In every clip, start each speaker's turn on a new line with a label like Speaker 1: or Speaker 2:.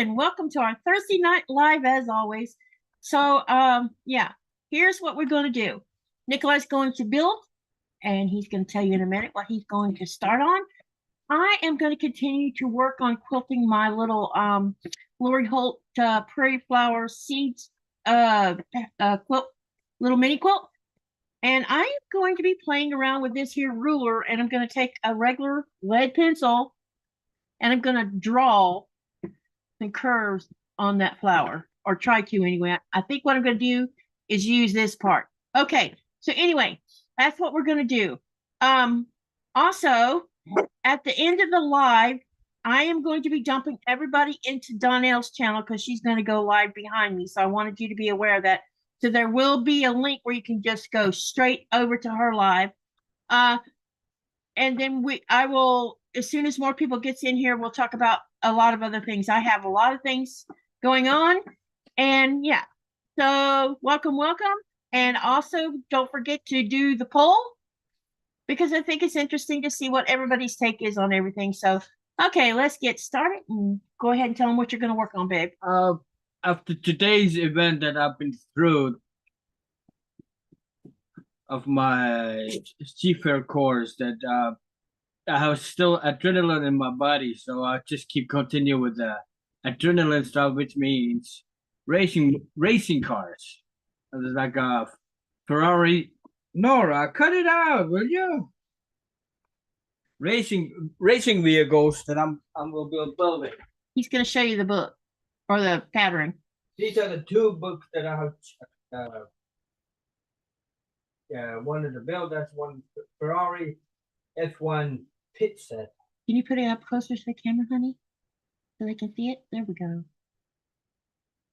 Speaker 1: and welcome to our Thursday night live as always. So, yeah, here's what we're going to do. Nikolai's going to build, and he's going to tell you in a minute what he's going to start on. I am going to continue to work on quilting my little Lori Holt Prairie Flower Seeds quilt, little mini quilt. And I am going to be playing around with this here ruler, and I'm going to take a regular lead pencil, and I'm going to draw some curves on that flower, or try to anyway. I think what I'm going to do is use this part. Okay, so anyway, that's what we're going to do. Also, at the end of the live, I am going to be dumping everybody into Donnell's channel because she's going to go live behind me. So I wanted you to be aware of that. So there will be a link where you can just go straight over to her live. And then I will, as soon as more people gets in here, we'll talk about a lot of other things. I have a lot of things going on. And yeah, so welcome. And also don't forget to do the poll, because I think it's interesting to see what everybody's take is on everything. So, okay, let's get started and go ahead and tell them what you're going to work on, babe.
Speaker 2: After today's event that I've been through of my seafair course, that I have still adrenaline in my body, so I just keep continue with the adrenaline stuff, which means racing cars. There's like a Ferrari. Nora, cut it out, will you? Racing vehicles that I'm will be building.
Speaker 1: He's going to show you the book or the pattern.
Speaker 2: These are the two books that I have wanted to build. That's one Ferrari F1 pit set.
Speaker 1: Can you put it up closer to the camera, honey, so they can see it? There we go.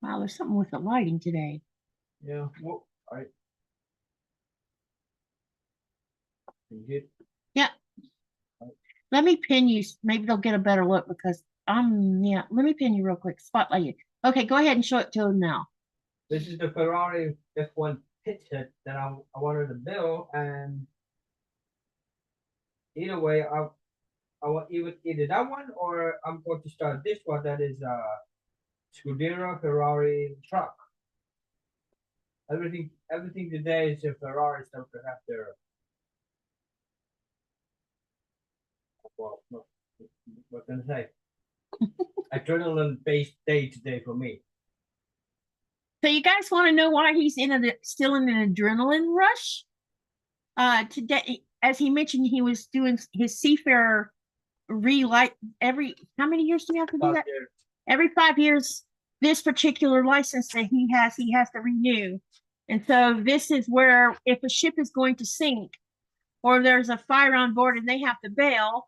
Speaker 1: Wow, there's something with the lighting today.
Speaker 2: Yeah. Well, all right.
Speaker 1: Yeah. Let me pin you. Maybe they'll get a better look because yeah. Let me pin you real quick. Spotlight you. Okay, go ahead and show it to them now.
Speaker 2: This is the Ferrari F1 pit set that I wanted to build, and either way, I want either that one or I'm going to start this one that is Scuderia Ferrari truck. Everything today is a Ferrari stuff to have their. Well, what can I say? Adrenaline-based day today for me.
Speaker 1: So you guys want to know why he's still in an adrenaline rush? Today, as he mentioned, he was doing his seafarer relight how many years do you have to do that? Every 5 years, this particular license that he has to renew. And so this is where if a ship is going to sink or there's a fire on board and they have to bail,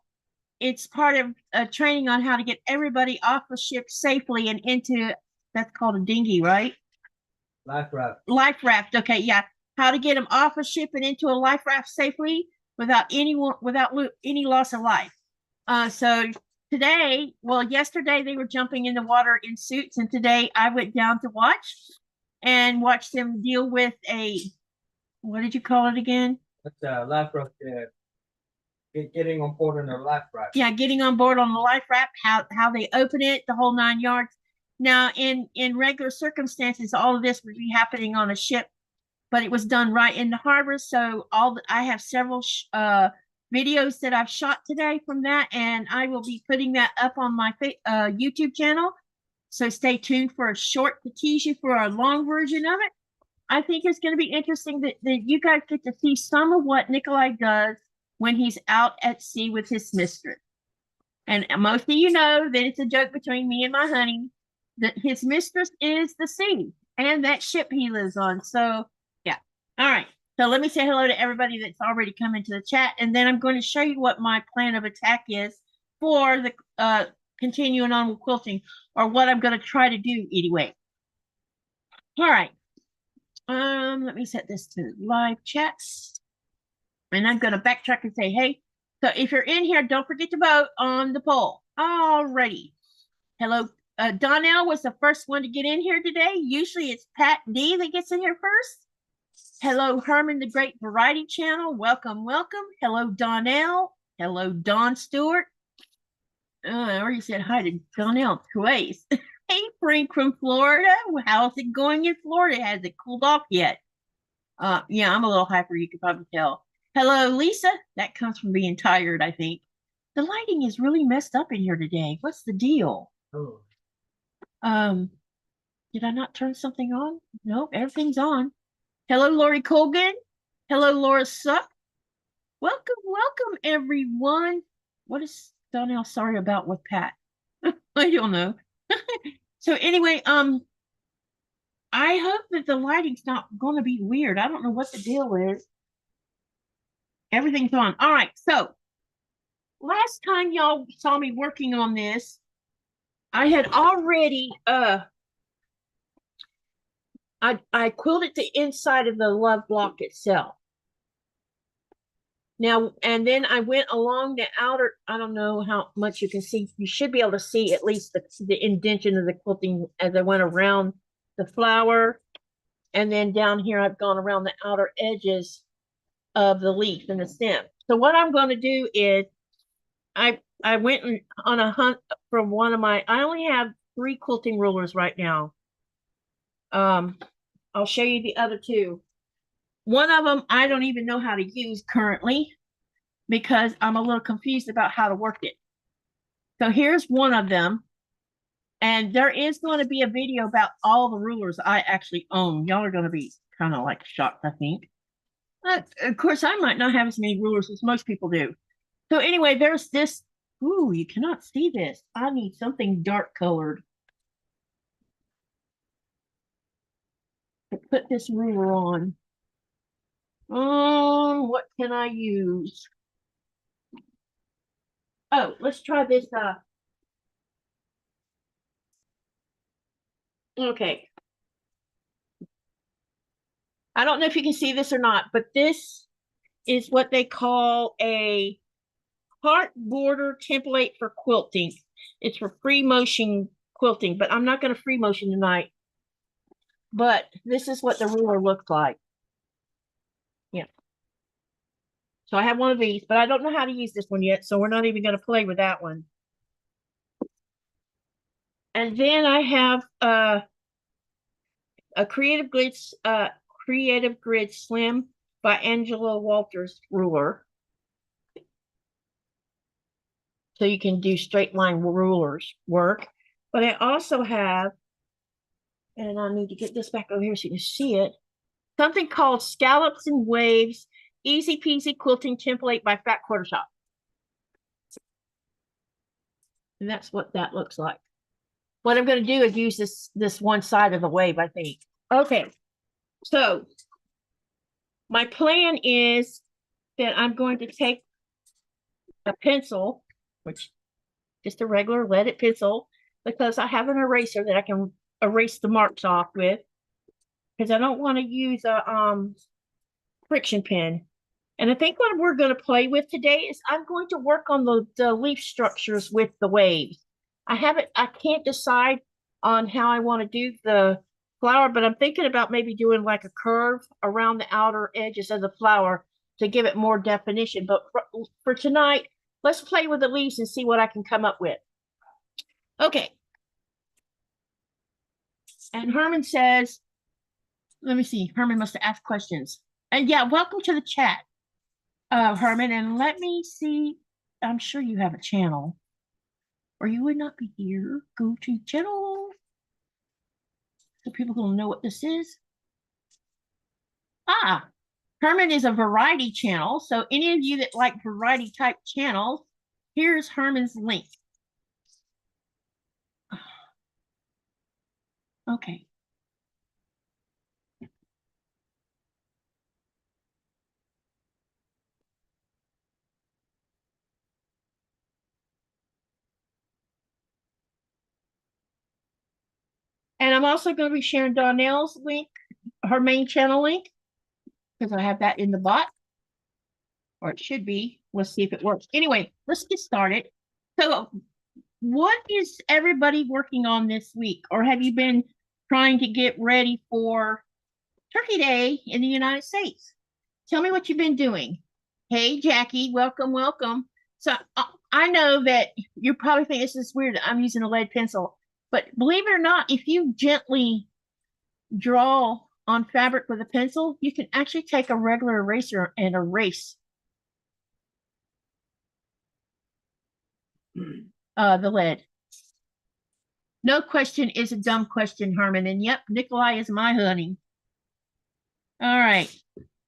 Speaker 1: it's part of training on how to get everybody off the ship safely and into, that's called a dinghy, right?
Speaker 2: Life raft.
Speaker 1: Life raft. Okay, yeah. How to get them off a ship and into a life raft safely without any loss of life. So today, well, yesterday they were jumping in the water in suits, and today I went down to watch them deal with what did you call it again?
Speaker 2: That's a life raft. Getting on board on the life raft.
Speaker 1: Yeah, getting on board on the life raft, how they open it, the whole 9 yards. Now, in regular circumstances, all of this would be happening on a ship, but it was done right in the harbor. So I have several videos that I've shot today from that, and I will be putting that up on my YouTube channel. So stay tuned for a short to tease you for a long version of it. I think it's going to be interesting that you guys get to see some of what Nikolai does when he's out at sea with his mistress. And most of you know that it's a joke between me and my honey that his mistress is the sea and that ship he lives on. So yeah. All right. So let me say hello to everybody that's already come into the chat, and then I'm going to show you what my plan of attack is for the continuing on with quilting, or what I'm going to try to do anyway. All right. Let me set this to live chats. And I'm going to backtrack and say, hey, so if you're in here, don't forget to vote on the poll. Alrighty. Hello. Donnell was the first one to get in here today. Usually it's Pat D that gets in here first. Hello, Herman, the Great Variety Channel. Welcome. Hello, Donnell. Hello, Don Stewart. I already said hi to Donnell twice. Hey, Frank from Florida. How's it going in Florida? Has it cooled off yet? Yeah, I'm a little hyper, you can probably tell. Hello, Lisa. That comes from being tired, I think. The lighting is really messed up in here today. What's the deal?
Speaker 2: Oh.
Speaker 1: Um, did I not turn something on? Nope, everything's on. Hello, Lori Colgan. Hello, Laura Suck. Welcome, welcome, everyone. What is Donnell sorry about with Pat? I don't know. So anyway, I hope that the lighting's not going to be weird. I don't know what the deal is. Everything's on. All right. So last time y'all saw me working on this, I had already I quilted the inside of the love block itself. Now, and then I went along the outer, I don't know how much you can see. You should be able to see at least the indentation of the quilting as I went around the flower. And then down here, I've gone around the outer edges of the leaf and the stem. So what I'm going to do is I went on a hunt from one of my, I only have 3 quilting rulers right now. I'll show you the other 2. One of them I don't even know how to use currently because I'm a little confused about how to work it. So here's one of them. And there is going to be a video about all the rulers I actually own. Y'all are going to be kind of like shocked, I think. But of course, I might not have as many rulers as most people do. So anyway, there's this. Ooh, you cannot see this. I need something dark colored to put this ruler on. What can I use? Oh, let's try this. Okay. I don't know if you can see this or not, but this is what they call a heart border template for quilting. It's for free motion quilting, but I'm not going to free motion tonight. But this is what the ruler looks like. Yeah. So I have one of these, but I don't know how to use this one yet, so we're not even going to play with that one. And then I have a Creative Grid Slim by Angela Walters ruler. So you can do straight line rulers work. But I also have, and I need to get this back over here so you can see it, something called Scallops and Waves Easy Peasy Quilting Template by Fat Quarter Shop. And that's what that looks like. What I'm going to do is use this one side of the wave, I think. Okay, so my plan is that I'm going to take a pencil, which just a regular leaded pencil, because I have an eraser that I can erase the marks off with, because I don't want to use a friction pen. And I think what we're going to play with today is I'm going to work on the leaf structures with the waves. I can't decide on how I want to do the flower, but I'm thinking about maybe doing like a curve around the outer edges of the flower to give it more definition. But for tonight, let's play with the leaves and see what I can come up with. Okay. And Herman says, let me see, Herman must have asked questions. And yeah, welcome to the chat, Herman. And let me see, I'm sure you have a channel or you would not be here. Go to channel so people will know what this is. Ah, Herman is a variety channel. So any of you that like variety type channels, here's Herman's link. Okay. And I'm also going to be sharing Donnell's link, her main channel link, because I have that in the bot, or it should be. Let's see if it works. Anyway, let's get started. So what is everybody working on this week? Or have you been trying to get ready for Turkey Day in the United States? Tell me what you've been doing. Hey, Jackie, welcome, welcome. So I know that you probably think this is weird. I'm using a lead pencil. But believe it or not, if you gently draw on fabric with a pencil, you can actually take a regular eraser and erase the lead. No question is a dumb question, Herman. And yep, Nikolai is my honey. All right.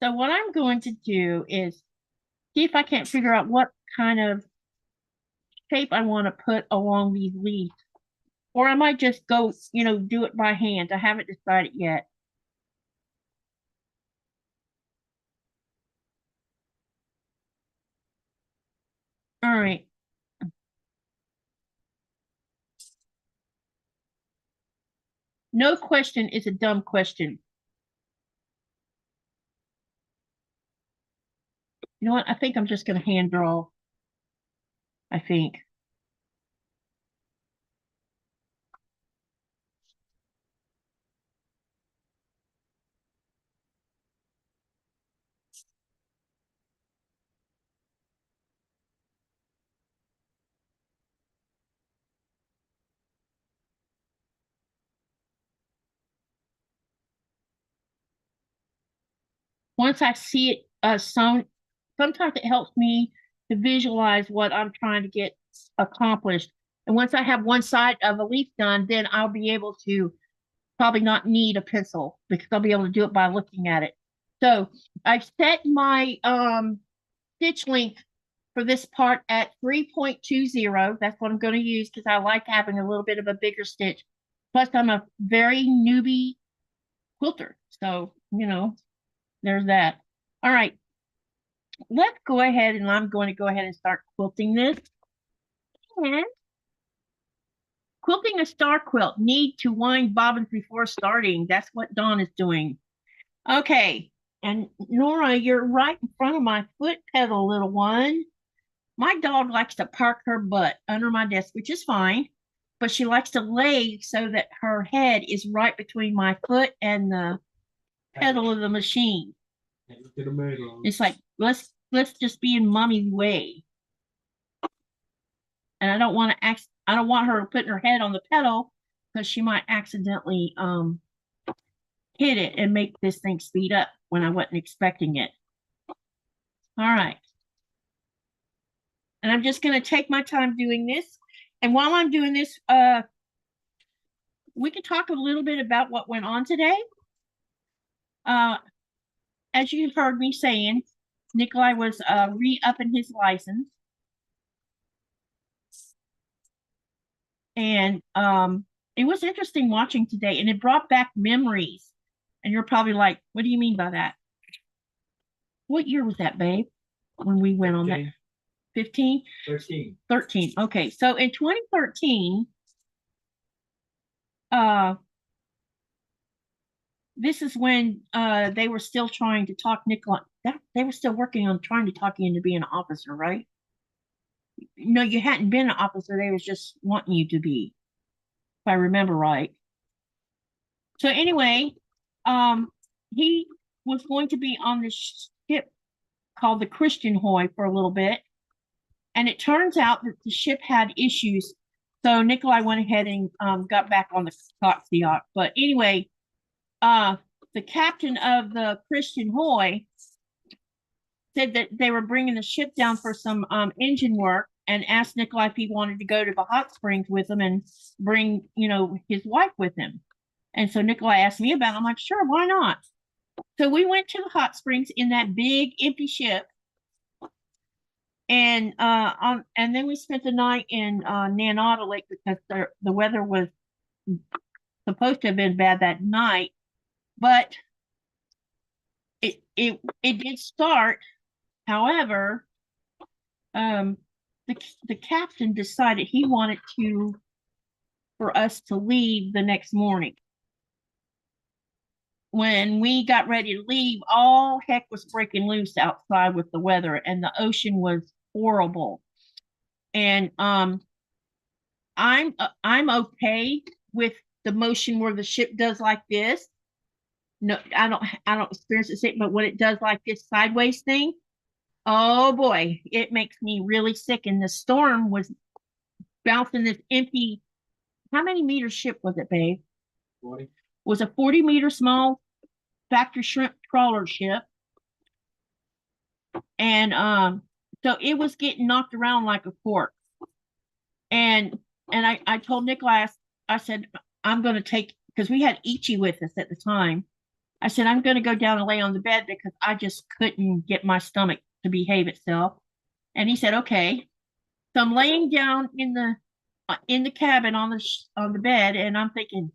Speaker 1: So what I'm going to do is see if I can't figure out what kind of shape I want to put along these leaves. Or I might just go, do it by hand. I haven't decided yet. All right. No question is a dumb question. You know what? I think I'm just going to hand draw. I think. Once I see it sewn, sometimes it helps me to visualize what I'm trying to get accomplished. And once I have one side of a leaf done, then I'll be able to probably not need a pencil because I'll be able to do it by looking at it. So I've set my stitch length for this part at 3.20. That's what I'm going to use because I like having a little bit of a bigger stitch. Plus, I'm a very newbie quilter. So, there's that. All right. Let's go ahead and I'm going to go ahead and start quilting this. And quilting a star quilt. Need to wind bobbins before starting. That's what Dawn is doing. Okay. And Nora, you're right in front of my foot pedal, little one. My dog likes to park her butt under my desk, which is fine, but she likes to lay so that her head is right between my foot and the pedal of the machine. It's like, let's just be in mommy's way. And I don't want her putting her head on the pedal because she might accidentally hit it and make this thing speed up when I wasn't expecting it. All right. And I'm just going to take my time doing this. And while I'm doing this, we can talk a little bit about what went on today. As you've heard me saying, Nikolai was re-upping his license. And it was interesting watching today, and it brought back memories. And you're probably like, what do you mean by that? What year was that, babe, when we went on that? 15?
Speaker 2: 13.
Speaker 1: 13. Okay, so in 2013, this is when they were still trying to talk Nikolai. They were still working on trying to talk you into being an officer, right? No, you hadn't been an officer. They was just wanting you to be, if I remember right. So anyway, he was going to be on this ship called the Christian Hoy for a little bit. And it turns out that the ship had issues. So Nikolai went ahead and got back on the Coxsey yacht. But anyway, the captain of the Christian Hoy said that they were bringing the ship down for some engine work and asked Nikolai if he wanted to go to the hot springs with him and bring, his wife with him. And so Nikolai asked me about it. I'm like, sure, why not? So we went to the hot springs in that big empty ship. And then we spent the night in Nanada Lake because the weather was supposed to have been bad that night, but it did start. However, the captain decided he wanted for us to leave the next morning. When we got ready to leave, all heck was breaking loose outside with the weather, and the ocean was horrible. And I'm okay with the motion where the ship does like this. No, I don't experience it, but when it does like this sideways thing, oh boy, it makes me really sick. And the storm was bouncing this empty how many meter ship was it, babe?
Speaker 2: 40.
Speaker 1: Was a 40-meter small factory shrimp trawler ship. And so it was getting knocked around like a cork. And I told Nicholas, I said, I'm going to take, because we had Ichi with us at the time. I said, I'm going to go down and lay on the bed because I just couldn't get my stomach to behave itself. And he said, okay. So I'm laying down in the cabin on the bed, and I'm thinking,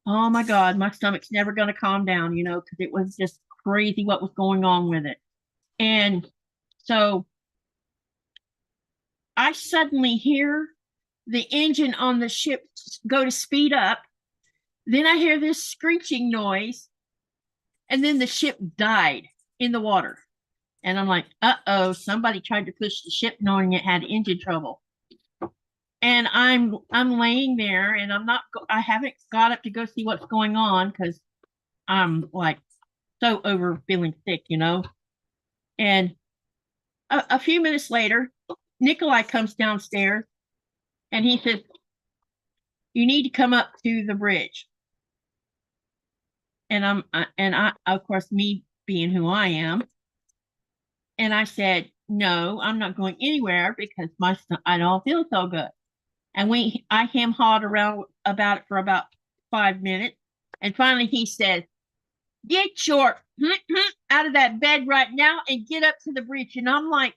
Speaker 1: oh my God, my stomach's never going to calm down, you know, because it was just crazy what was going on with it. And so I suddenly hear the engine on the ship go to speed up. Then I hear this screeching noise, and then the ship died in the water. And I'm like, uh-oh, somebody tried to push the ship knowing it had engine trouble. And I'm laying there, and I haven't got up to go see what's going on because I'm like so over feeling sick, you know. And a few minutes later, Nikolai comes downstairs, and he says, you need to come up to the bridge. And I, of course, me being who I am, and I said, no, I'm not going anywhere because I don't feel so good. And I hem-hawed around about it for about 5 minutes. And finally he says, get your out of that bed right now and get up to the bridge. And I'm like,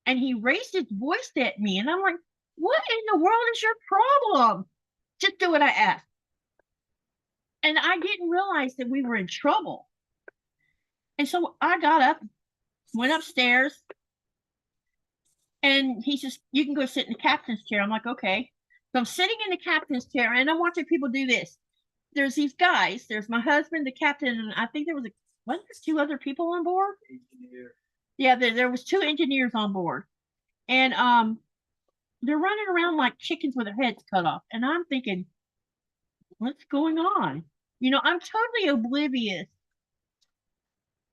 Speaker 1: and he raised his voice at me. And I'm like, what in the world is your problem? Just do what I asked. And I didn't realize that we were in trouble. And so I got up, went upstairs, and he says, you can go sit in the captain's chair. I'm like, okay. So I'm sitting in the captain's chair, and I'm watching people do this. There's these guys. There's my husband, the captain, and I think wasn't there 2 other people on board? Engineer. Yeah, there was 2 engineers on board. And they're running around like chickens with their heads cut off. And I'm thinking, what's going on? You know, I'm totally oblivious.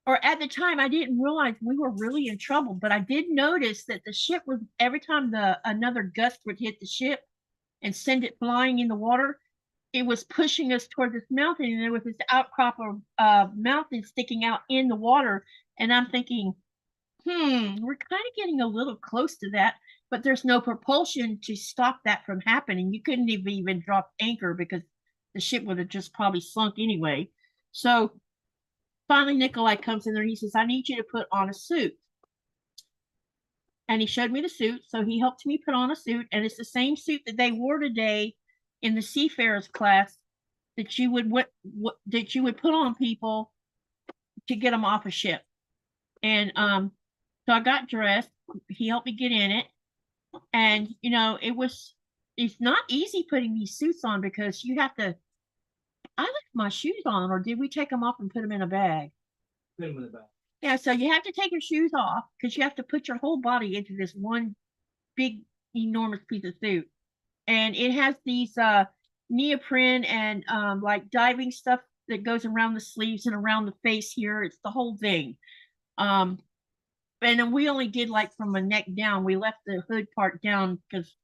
Speaker 1: Or at the time, I didn't realize we were really in trouble, but I did notice that the ship was, every time another gust would hit the ship and send it flying in the water, it was pushing us toward this mountain, and there was this outcrop of mountain sticking out in the water. And I'm thinking, we're kind of getting a little close to that, but there's no propulsion to stop that from happening. You couldn't even drop anchor because the ship would have just probably sunk anyway. So finally, Nikolai comes in there. He says, I need you to put on a suit. And he showed me the suit. So he helped me put on a suit. And it's the same suit that they wore today in the seafarers class that you would put on people to get them off a ship. And so I got dressed. He helped me get in it. And, you know, it's not easy putting these suits on because you have to, I left my shoes on, or did we take them off and put them in a bag? Put them in a bag. Yeah, so you have to take your shoes off because you have to put your whole body into this one big, enormous piece of suit. And it has these neoprene and like diving stuff that goes around the sleeves and around the face here. It's the whole thing. And then we only did like from the neck down. We left the hood part down because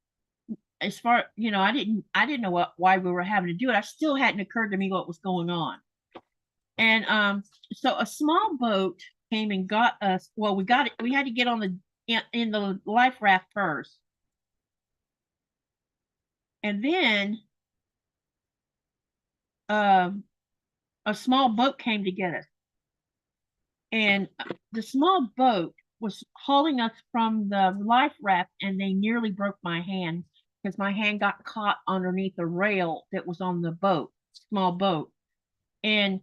Speaker 1: as far, you know, I didn't know why we were having to do it. I still hadn't occurred to me what was going on. And so a small boat came and got us. Well, we had to get on in the life raft first. And then a small boat came to get us. And the small boat was hauling us from the life raft, and they nearly broke my hand because my hand got caught underneath the rail that was on the boat, small boat. And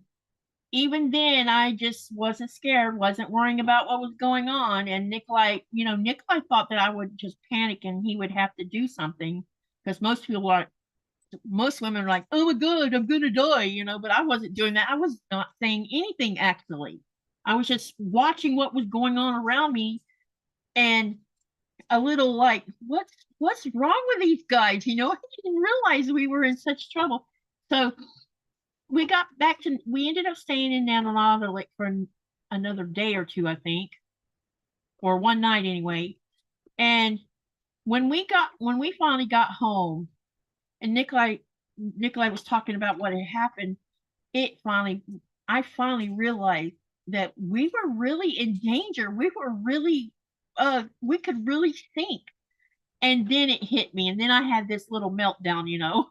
Speaker 1: even then, I just wasn't scared, wasn't worrying about what was going on. And Nikolai thought that I would just panic and he would have to do something because most women are like, oh my God, I'm going to die, you know, but I wasn't doing that. I was not saying anything, actually. I was just watching what was going on around me and a little like, what's wrong with these guys? You know, I didn't realize we were in such trouble. So we ended up staying in Mandalorian like for another day or 2, I think, or one night anyway. And when we finally got home, and Nikolai Nikolai was talking about what had happened, I finally realized that we were really in danger. We were really, we could really sink. And then it hit me, and then I had this little meltdown, you know.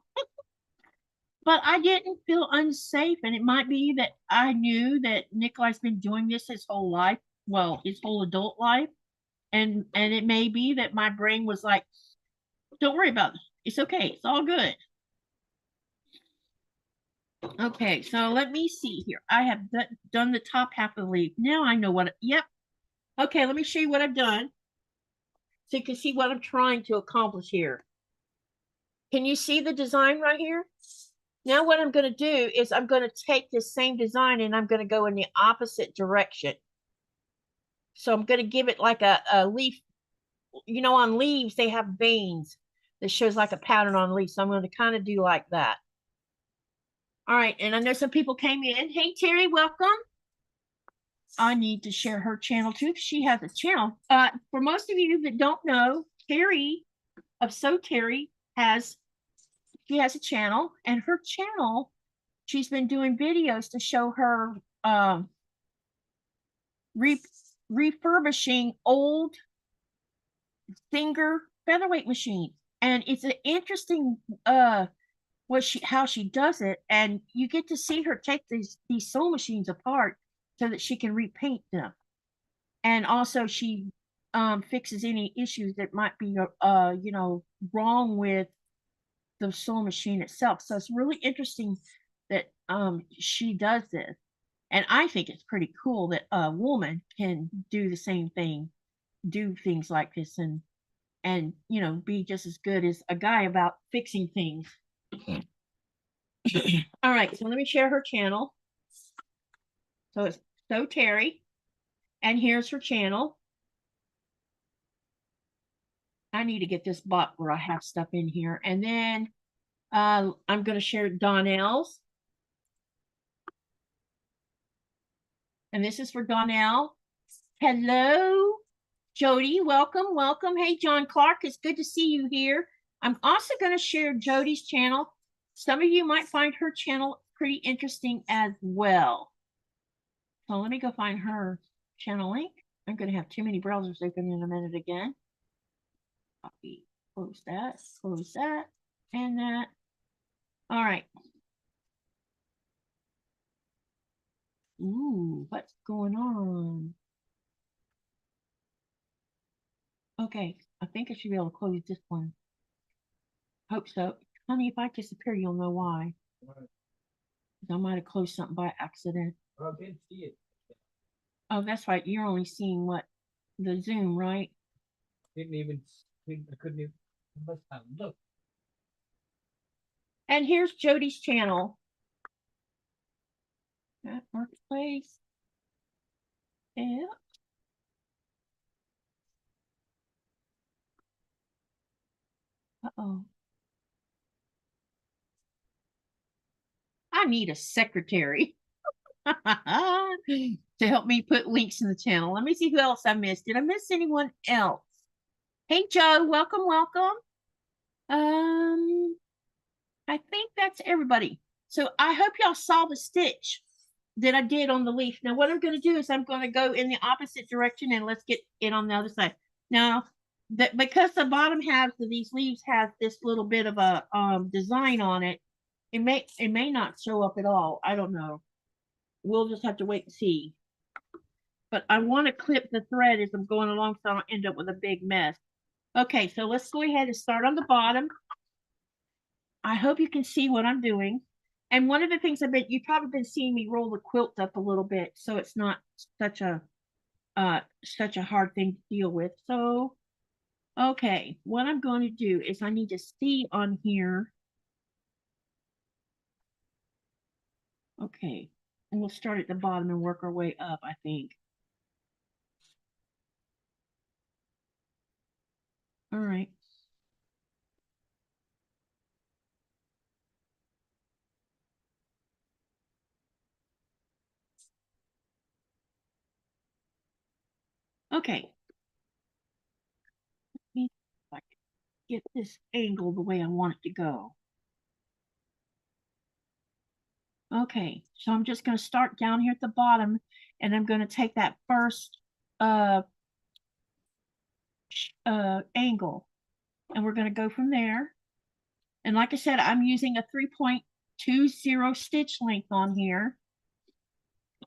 Speaker 1: But I didn't feel unsafe, and it might be that I knew that Nikolai's been doing this his whole life, well, his whole adult life, and it may be that my brain was like, "Don't worry about it. It's okay. It's all good." Okay, so let me see here. I have done the top half of the leaf. Now I know what. Yep. Okay, let me show you what I've done, so you can see what I'm trying to accomplish here. Can you see the design right here? Now what I'm going to do is I'm going to take this same design and I'm going to go in the opposite direction. So I'm going to give it like a leaf. You know, on leaves, they have veins that shows like a pattern on leaves. So I'm going to kind of do like that. All right, and I know some people came in. Hey, Terry, welcome. I need to share her channel too. She has a channel. For most of you that don't know, Terry of So Terry she has a channel, and her channel, she's been doing videos to show her refurbishing old Singer featherweight machines, and it's an interesting how she does it, and you get to see her take these sewing machines apart so that she can repaint them, and also she fixes any issues that might be you know, wrong with the sewing machine itself. So it's really interesting that she does this, and I think it's pretty cool that a woman can do the same thing, do things like this, and you know, be just as good as a guy about fixing things. All right, so let me share her channel. So it's So Terry, and here's her channel. I need to get this box where I have stuff in here, and then I'm going to share Donnell's, and this is for Donnell. Hello, Jody. Welcome, welcome. Hey, John Clark. It's good to see you here. I'm also going to share Jody's channel. Some of you might find her channel pretty interesting as well. So let me go find her channel link. I'm going to have too many browsers open in a minute again. Copy, close that, and that. All right. Ooh, what's going on? Okay, I think I should be able to close this one. Hope so. Honey, if I disappear, you'll know why. I might have closed something by accident.
Speaker 2: Oh, I didn't see it.
Speaker 1: Oh, that's right. You're only seeing what? The Zoom, right?
Speaker 2: I couldn't even, must have looked.
Speaker 1: And here's Jody's channel. That marketplace. Yeah. Uh-oh. I need a secretary to help me put links in the channel. Let me see who else I missed. Did I miss anyone else? Hey, Joe, welcome, welcome. I think that's everybody. So I hope y'all saw the stitch that I did on the leaf. Now, what I'm going to do is I'm going to go in the opposite direction, and let's get it on the other side. Now, because the bottom halves of these leaves has this little bit of a design on it, it may not show up at all. I don't know. We'll just have to wait and see. But I want to clip the thread as I'm going along so I don't end up with a big mess. Okay, so let's go ahead and start on the bottom. I hope you can see what I'm doing. And one of the things you've probably been seeing me roll the quilt up a little bit, so it's not such a hard thing to deal with. So, okay, what I'm going to do is I need to see on here. Okay, and we'll start at the bottom and work our way up, I think. All right. Okay. Let me see if I can get this angle the way I want it to go. Okay, so I'm just going to start down here at the bottom, and I'm going to take that first angle, and we're going to go from there. And like I said, I'm using a 3.20 stitch length on here,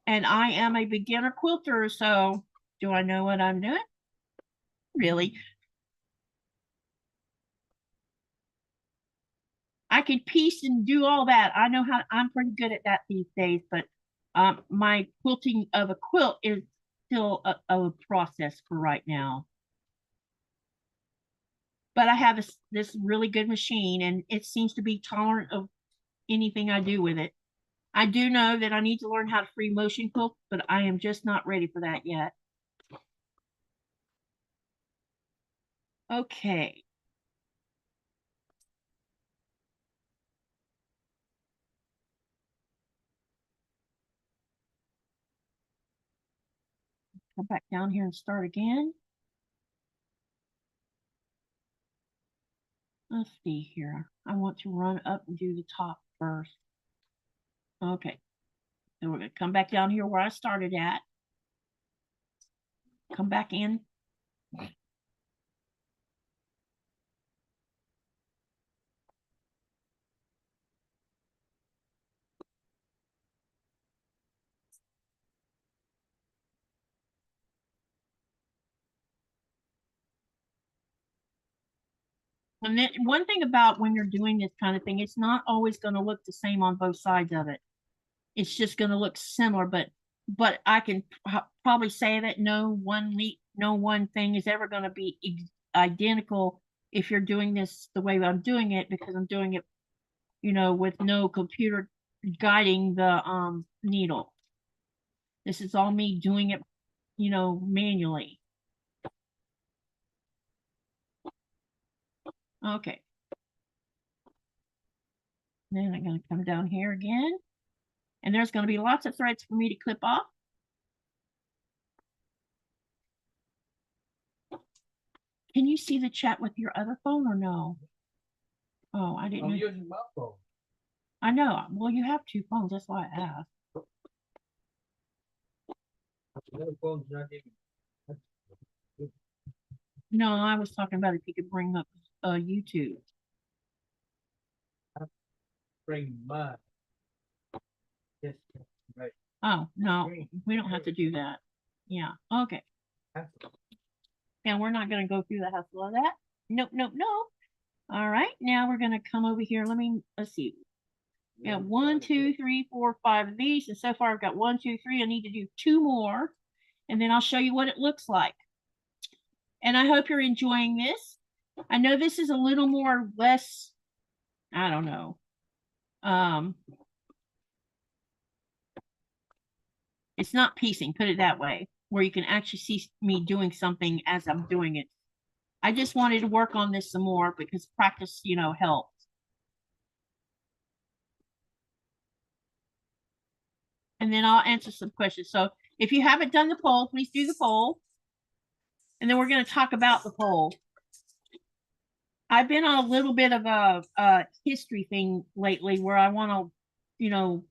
Speaker 1: and I am a beginner quilter, so do I know what I'm doing? Really? I could piece and do all that. I know how. I'm pretty good at that these days, but my quilting of a quilt is still a process for right now. But I have this really good machine, and it seems to be tolerant of anything I do with it. I do know that I need to learn how to free motion quilt, but I am just not ready for that yet. Okay. Come back down here and start again. Let's see here. I want to run up and do the top first. Okay. So we're going to come back down here where I started at. Come back in. And then one thing about when you're doing this kind of thing, it's not always going to look the same on both sides of it. It's just going to look similar, but I can probably say that no one thing is ever going to be identical if you're doing this the way I'm doing it, because I'm doing it, with no computer guiding the needle. This is all me doing it, manually. Okay. Then I'm going to come down here again, and there's going to be lots of threads for me to clip off. Can you see the chat with your other phone or no? Oh, I didn't.
Speaker 2: I'm using my phone.
Speaker 1: I know. Well, you have two phones. That's why I asked.
Speaker 2: The phone's not even.
Speaker 1: No, I was talking about if you could bring up YouTube.
Speaker 2: Bring my. Yes, right.
Speaker 1: Oh, no, we don't have to do that. Yeah, okay. And we're not going to go through the hassle of that. Nope, nope, nope. All right, now we're going to come over here. Let's see. We got 1, 2, 3, 4, 5 of these. And so far I've got 1, 2, 3. I need to do 2 more. And then I'll show you what it looks like. And I hope you're enjoying this. I know this is a little more less, I don't know. It's not piecing, put it that way, where you can actually see me doing something as I'm doing it. I just wanted to work on this some more because practice, helps. And then I'll answer some questions. So if you haven't done the poll, please do the poll. And then we're going to talk about the poll. I've been on a little bit of a history thing lately where I want to,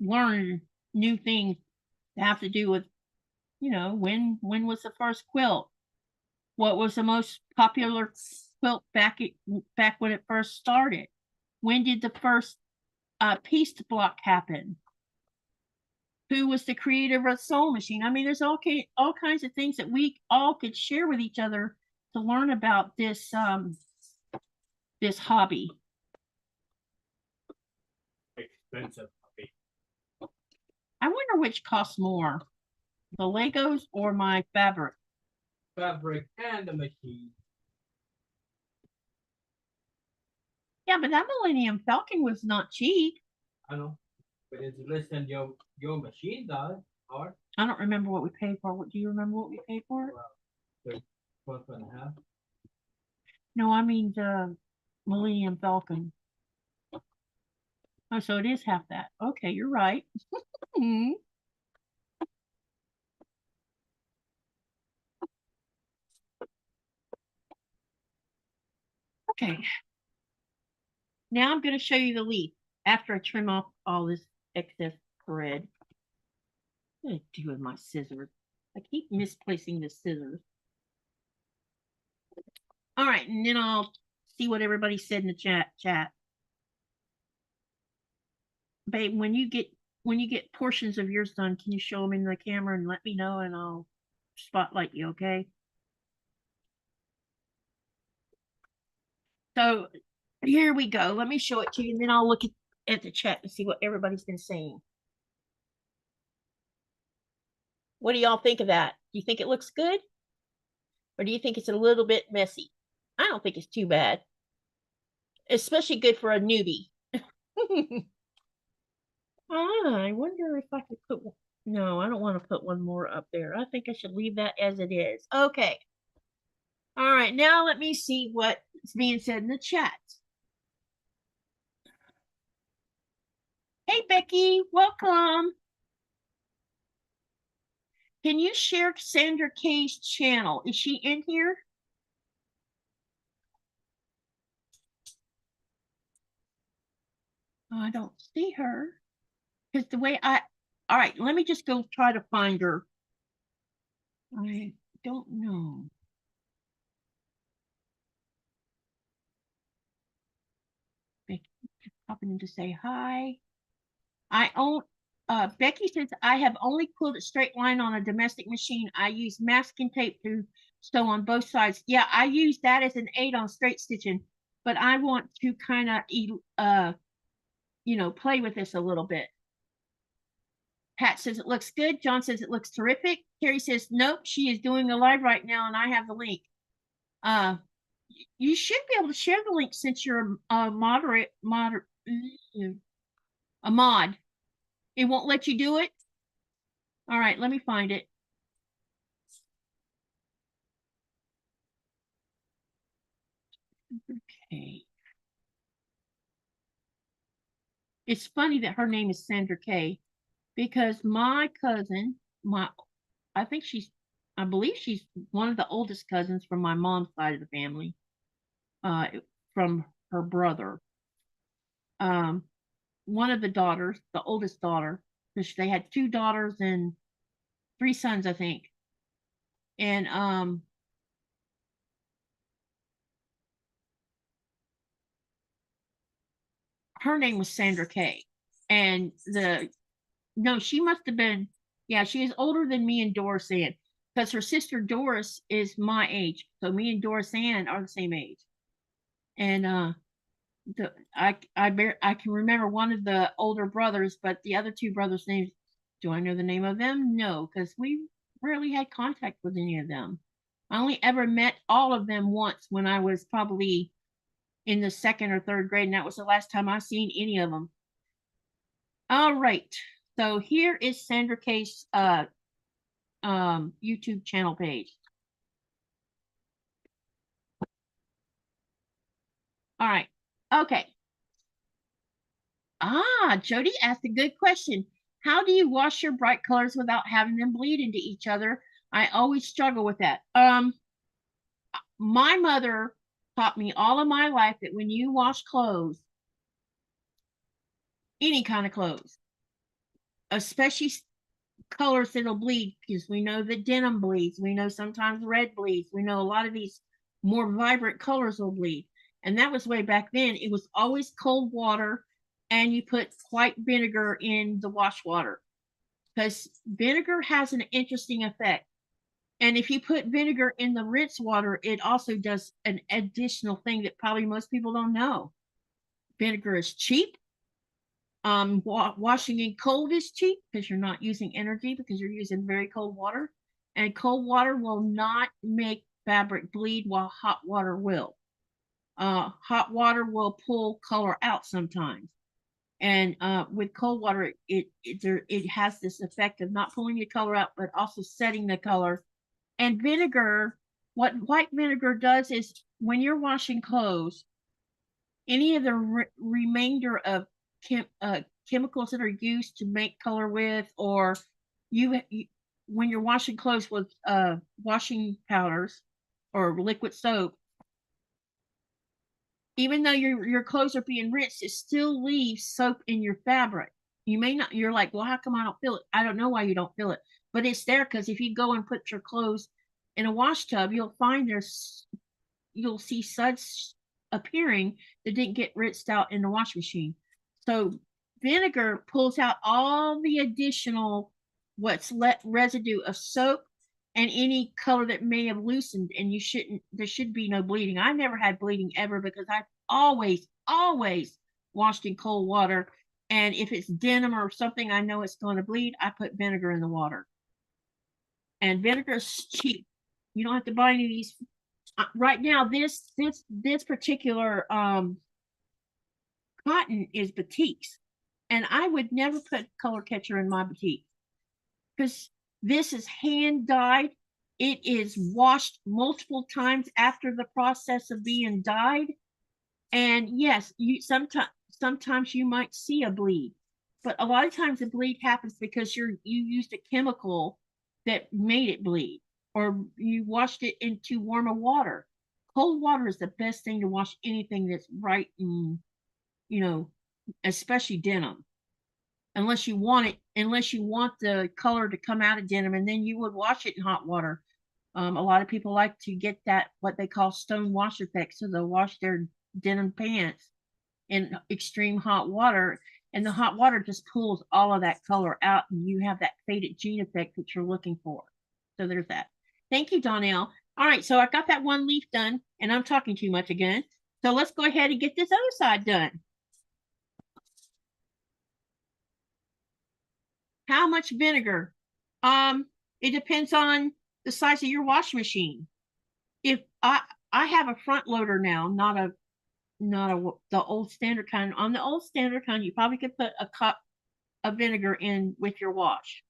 Speaker 1: learn new things that have to do with, when was the first quilt? What was the most popular quilt back when it first started? When did the first piece block happen? Who was the creator of a sewing machine? I mean, there's all kinds of things that we all could share with each other to learn about this this hobby.
Speaker 2: Expensive hobby.
Speaker 1: I wonder which costs more, the Legos or my fabric.
Speaker 2: Fabric and the machine.
Speaker 1: Yeah, but that Millennium Falcon was not cheap.
Speaker 2: I know, but it's less than your machine does. Or
Speaker 1: I don't remember what we paid for. What do you remember what we paid for?
Speaker 2: Well, 12.5.
Speaker 1: No, I mean the Millennium Falcon. Oh, so it is half that. Okay, you're right. Okay. Now I'm going to show you the leaf after I trim off all this excess thread. What do I do with my scissors? I keep misplacing the scissors. All right, and then I'll see what everybody said in the chat. Babe, when you get portions of yours done, can you show them in the camera and let me know, and I'll spotlight you, okay? So here we go. Let me show it to you, and then I'll look at the chat and see what everybody's been saying. What do y'all think of that? Do you think it looks good? Or do you think it's a little bit messy? I don't think it's too bad. Especially good for a newbie. I wonder if I could put one. No, I don't want to put one more up there. I think I should leave that as it is. Okay. All right, now let me see what's being said in the chat. Hey, Becky, welcome. Can you share Sandra Kay's channel? Is she in here? Oh, I don't see her. Because the way all right, let me just go try to find her. I don't know. Becky just popping in to say hi. Becky says, I have only quilted straight line on a domestic machine. I use masking tape to sew on both sides. Yeah, I use that as an aid on straight stitching, but I want to kind of, play with this a little bit. Pat says it looks good. John says it looks terrific. Carrie says, nope, she is doing a live right now, and I have the link. You should be able to share the link since you're a mod. It won't let you do it. All right, let me find it. Okay. It's funny that her name is Sandra Kay, because my cousin, I believe she's one of the oldest cousins from my mom's side of the family, from her brother. One of the daughters, the oldest daughter, because they had 2 daughters and 3 sons, I think. And her name was Sandra Kay. And she must have been, yeah, she is older than me and Doris Ann, because her sister Doris is my age. So me and Doris Ann are the same age. And I can remember one of the older brothers, but the other 2 brothers' names, do I know the name of them? No, because we rarely had contact with any of them. I only ever met all of them once when I was probably in the 2nd or 3rd grade, and that was the last time I seen any of them. All right, so here is Sandra Kay's YouTube channel page. All right, okay. Jody asked a good question. How do you wash your bright colors without having them bleed into each other? I always struggle with that. My mother taught me all of my life that when you wash clothes, any kind of clothes, especially colors that'll bleed, because we know that denim bleeds, we know sometimes red bleeds, we know a lot of these more vibrant colors will bleed. And that was way back then. It was always cold water, and you put white vinegar in the wash water, because vinegar has an interesting effect. And if you put vinegar in the rinse water, it also does an additional thing that probably most people don't know. Vinegar is cheap. Washing in cold is cheap because you're not using energy, because you're using very cold water. And cold water will not make fabric bleed, while hot water will. Hot water will pull color out sometimes. And with cold water, it has this effect of not pulling the color out, but also setting the color. And vinegar, what white vinegar does is, when you're washing clothes, any of the remainder of chemicals that are used to make color with, or when you're washing clothes with washing powders or liquid soap, even though your clothes are being rinsed, it still leaves soap in your fabric. You may not, you're like, well, how come I don't feel it? I don't know why you don't feel it, but it's there because if you go and put your clothes in a wash tub, you'll find you'll see suds appearing that didn't get rinsed out in the wash machine. So vinegar pulls out all the additional what's left residue of soap and any color that may have loosened, and there should be no bleeding. I never had bleeding ever because I've always washed in cold water. And if it's denim or something I know it's going to bleed, I put vinegar in the water. And vinegar is cheap. You don't have to buy any of these. Right now, this particular cotton is batiks, and I would never put color catcher in my batik because this is hand dyed. It is washed multiple times after the process of being dyed, and yes, you sometimes you might see a bleed, but a lot of times the bleed happens because you used a chemical that made it bleed, or you washed it into warmer water. Cold water is the best thing to wash anything that's bright and, especially denim. Unless you want the color to come out of denim, and then you would wash it in hot water. A lot of people like to get that, what they call stone wash effect, so they'll wash their denim pants in extreme hot water, and the hot water just pulls all of that color out, and you have that faded jean effect that you're looking for. So there's that. Thank you, Donnell. All right, so I got that one leaf done, and I'm talking too much again. So let's go ahead and get this other side done. How much vinegar? It depends on the size of your washing machine. If I have a front loader now, not the old standard kind. On the old standard kind, you probably could put a cup of vinegar in with your wash.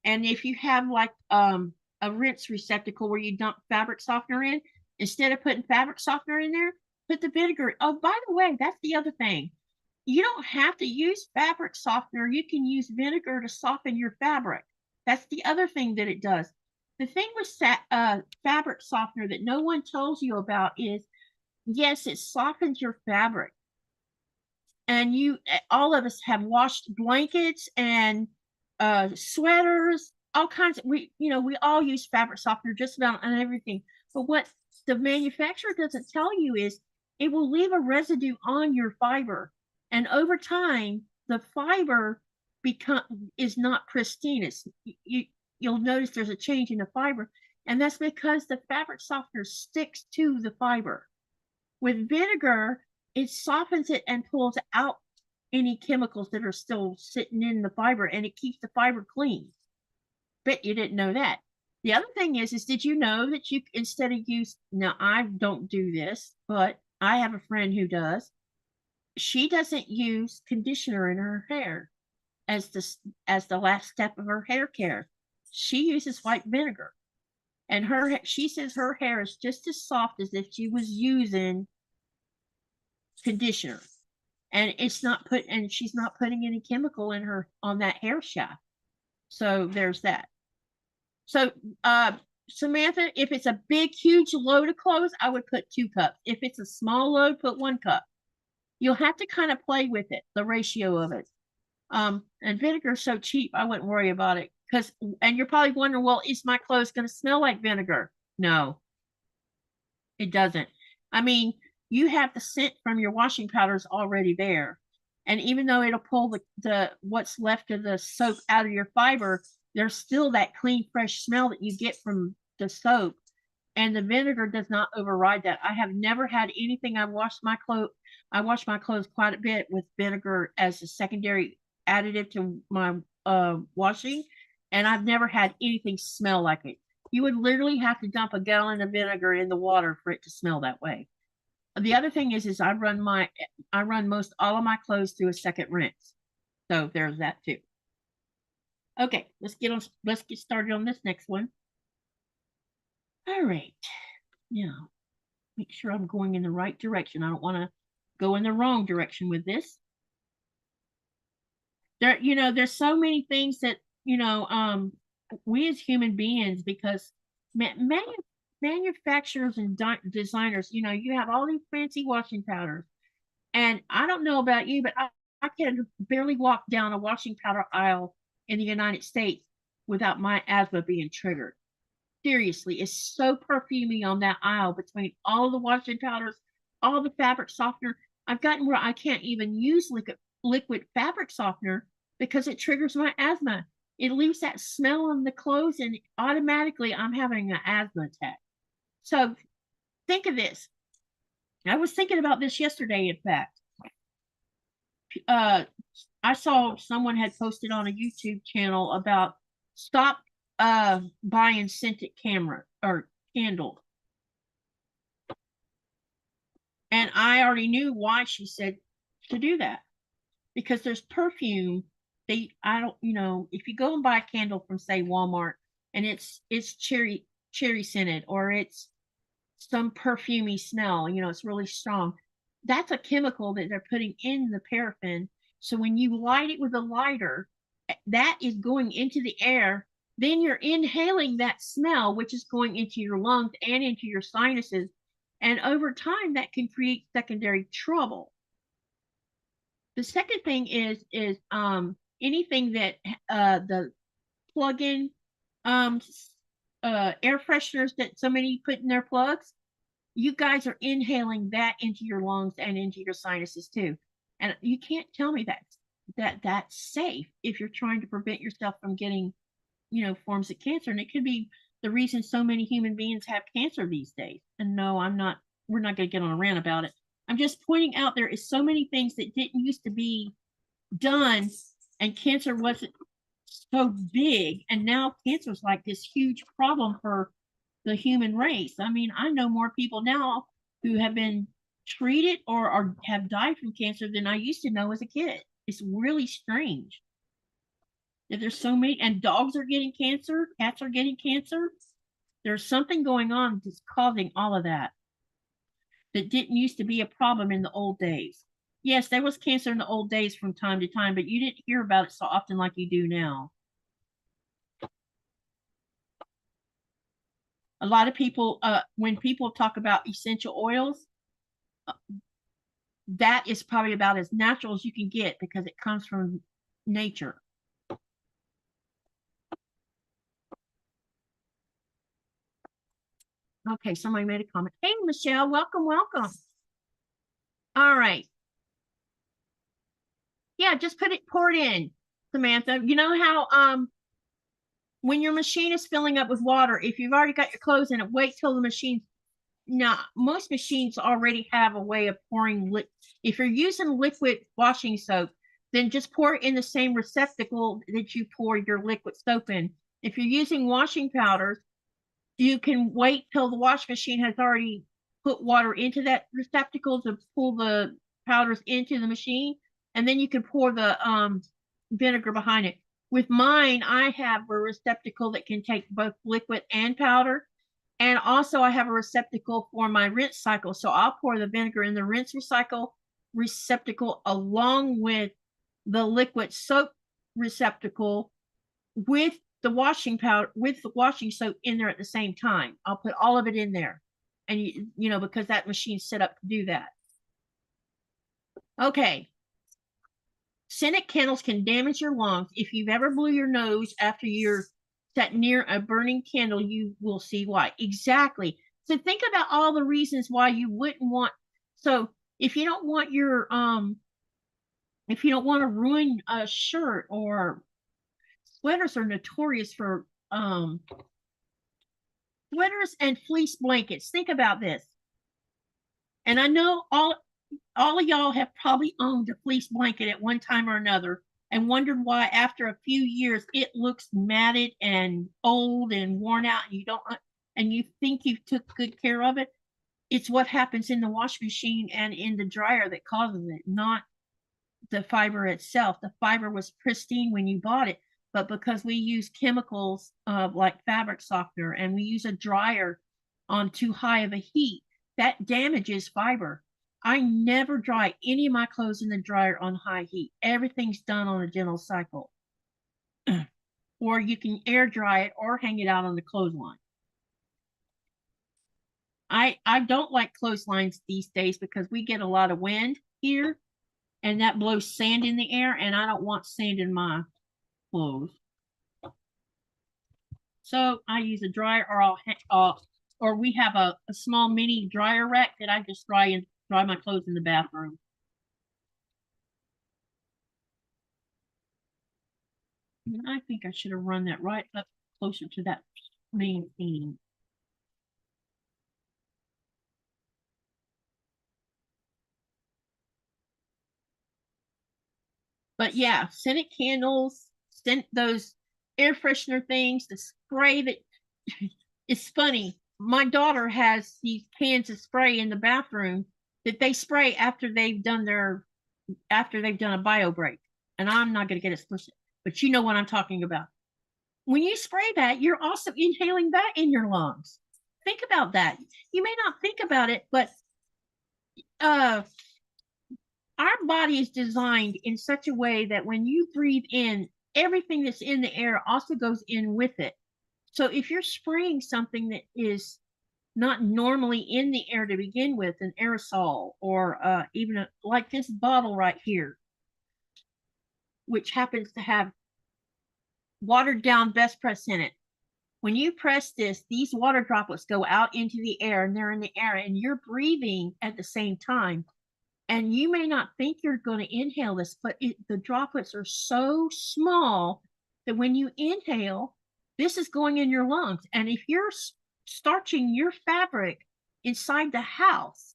Speaker 1: And if you have like a rinse receptacle where you dump fabric softener in, instead of putting fabric softener in there, put the vinegar. Oh, by the way, that's the other thing. You don't have to use fabric softener. You can use vinegar to soften your fabric. That's the other thing that it does. The thing with fabric softener that no one tells you about is, yes, it softens your fabric. And all of us have washed blankets and sweaters, all kinds of, we all use fabric softener just about on everything. But what the manufacturer doesn't tell you is it will leave a residue on your fiber. And over time, the fiber is not pristine. You'll notice there's a change in the fiber, and that's because the fabric softener sticks to the fiber. With vinegar, it softens it and pulls out any chemicals that are still sitting in the fiber, and it keeps the fiber clean. Bet you didn't know that. The other thing is did you know that you, instead of now I don't do this, but I have a friend who does. She doesn't use conditioner in her hair as the last step of her hair care. She uses white vinegar, and she says her hair is just as soft as if she was using conditioner, and she's not putting any chemical in on that hair shaft. So there's that. So Samantha, if it's a big huge load of clothes, I would put 2 cups. If it's a small load, put 1 cup. You'll have to kind of play with it, the ratio of it. And vinegar is so cheap, I wouldn't worry about it. And you're probably wondering, well, is my clothes going to smell like vinegar? No, it doesn't. I mean, you have the scent from your washing powders already there. And even though it'll pull the what's left of the soap out of your fiber, there's still that clean, fresh smell that you get from the soap. And the vinegar does not override that. I have never had anything. I wash my clothes quite a bit with vinegar as a secondary additive to my washing, and I've never had anything smell like it. You would literally have to dump a gallon of vinegar in the water for it to smell that way. The other thing is I run most all of my clothes through a second rinse. So there's that too. Okay, let's get started on this next one. All right. Now, make sure I'm going in the right direction. I don't want to go in the wrong direction with this. There's so many things that, we as human beings, because manufacturers and designers, you have all these fancy washing powders. And I don't know about you, but I can barely walk down a washing powder aisle in the United States without my asthma being triggered. Seriously, it's so perfumey on that aisle between all the washing powders, all the fabric softener. I've gotten where I can't even use liquid fabric softener because it triggers my asthma. It leaves that smell on the clothes and automatically I'm having an asthma attack. So think of this. I was thinking about this yesterday, in fact. I saw someone had posted on a YouTube channel about stop buying scented camera or candles. And I already knew why she said to do that. Because there's perfume. I don't, if you go and buy a candle from say Walmart and it's cherry scented or it's some perfumey smell, it's really strong. That's a chemical that they're putting in the paraffin. So when you light it with a lighter, that is going into the air. Then you're inhaling that smell, which is going into your lungs and into your sinuses. And over time, that can create secondary trouble. The second thing is anything that the plug-in air fresheners that somebody put in their plugs, you guys are inhaling that into your lungs and into your sinuses too. And you can't tell me that's safe if you're trying to prevent yourself from getting, forms of cancer. And it could be the reason so many human beings have cancer these days. And no, we're not going to get on a rant about it. I'm just pointing out there is so many things that didn't used to be done and cancer wasn't so big. And now cancer is like this huge problem for the human race. I mean, I know more people now who have been treated or have died from cancer than I used to know as a kid. It's really strange that there's so many, and dogs are getting cancer, cats are getting cancer. There's something going on that's causing all of that didn't used to be a problem in the old days. Yes, there was cancer in the old days from time to time, but you didn't hear about it so often like you do now. A lot of people, when people talk about essential oils, that is probably about as natural as you can get because it comes from nature. Okay, somebody made a comment. Hey, Michelle, welcome, welcome. All right. Yeah, just pour it in, Samantha. You know how when your machine is filling up with water, if you've already got your clothes in it, wait till the machine. Now, most machines already have a way of pouring. If you're using liquid washing soap, then just pour it in the same receptacle that you pour your liquid soap in. If you're using washing powders, you can wait till the wash machine has already put water into that receptacle to pull the powders into the machine, and then you can pour the vinegar behind it. With mine, I have a receptacle that can take both liquid and powder. And also I have a receptacle for my rinse cycle. So I'll pour the vinegar in the rinse receptacle along with the liquid soap receptacle with the washing powder, with the washing soap in there at the same time. I'll put all of it in there. And because that machine's set up to do that. Okay. Scented candles can damage your lungs. If you've ever blew your nose after you're sat near a burning candle, you will see why. Exactly. So think about all the reasons why you wouldn't want. So if you don't want your if you don't want to ruin a shirt, or sweaters are notorious for sweaters and fleece blankets. Think about this. And I know all of y'all have probably owned a fleece blanket at one time or another and wondered why after a few years it looks matted and old and worn out, and you think you took good care of it. It's what happens in the wash machine and in the dryer that causes it, not the fiber itself. The fiber was pristine when you bought it, but because we use chemicals like fabric softener and we use a dryer on too high of a heat, that damages fiber. I never dry any of my clothes in the dryer on high heat. Everything's done on a gentle cycle. Or you can air dry it or hang it out on the clothesline. I don't like clotheslines these days because we get a lot of wind here. and that blows sand in the air, and I don't want sand in my clothes. So I use a dryer, or we have a small mini dryer rack that I just dry my clothes in the bathroom. And I think I should have run that right up closer to that main theme. But yeah, scented candles, scent those air freshener things, the spray that it's funny. My daughter has these cans of spray in the bathroom that they spray after they've done a bio break. And I'm not going to get explicit, but you know what I'm talking about. When you spray that, you're also inhaling that in your lungs. Think about that. You may not think about it, but our body is designed in such a way that when you breathe in, everything that's in the air also goes in with it. So if you're spraying something that is not normally in the air to begin with, an aerosol, or even like this bottle right here, which happens to have watered down best press in it. When you press this, these water droplets go out into the air, and they're in the air, and you're breathing at the same time. And you may not think you're going to inhale this, but the droplets are so small that when you inhale, this is going in your lungs. And if you're starching your fabric inside the house,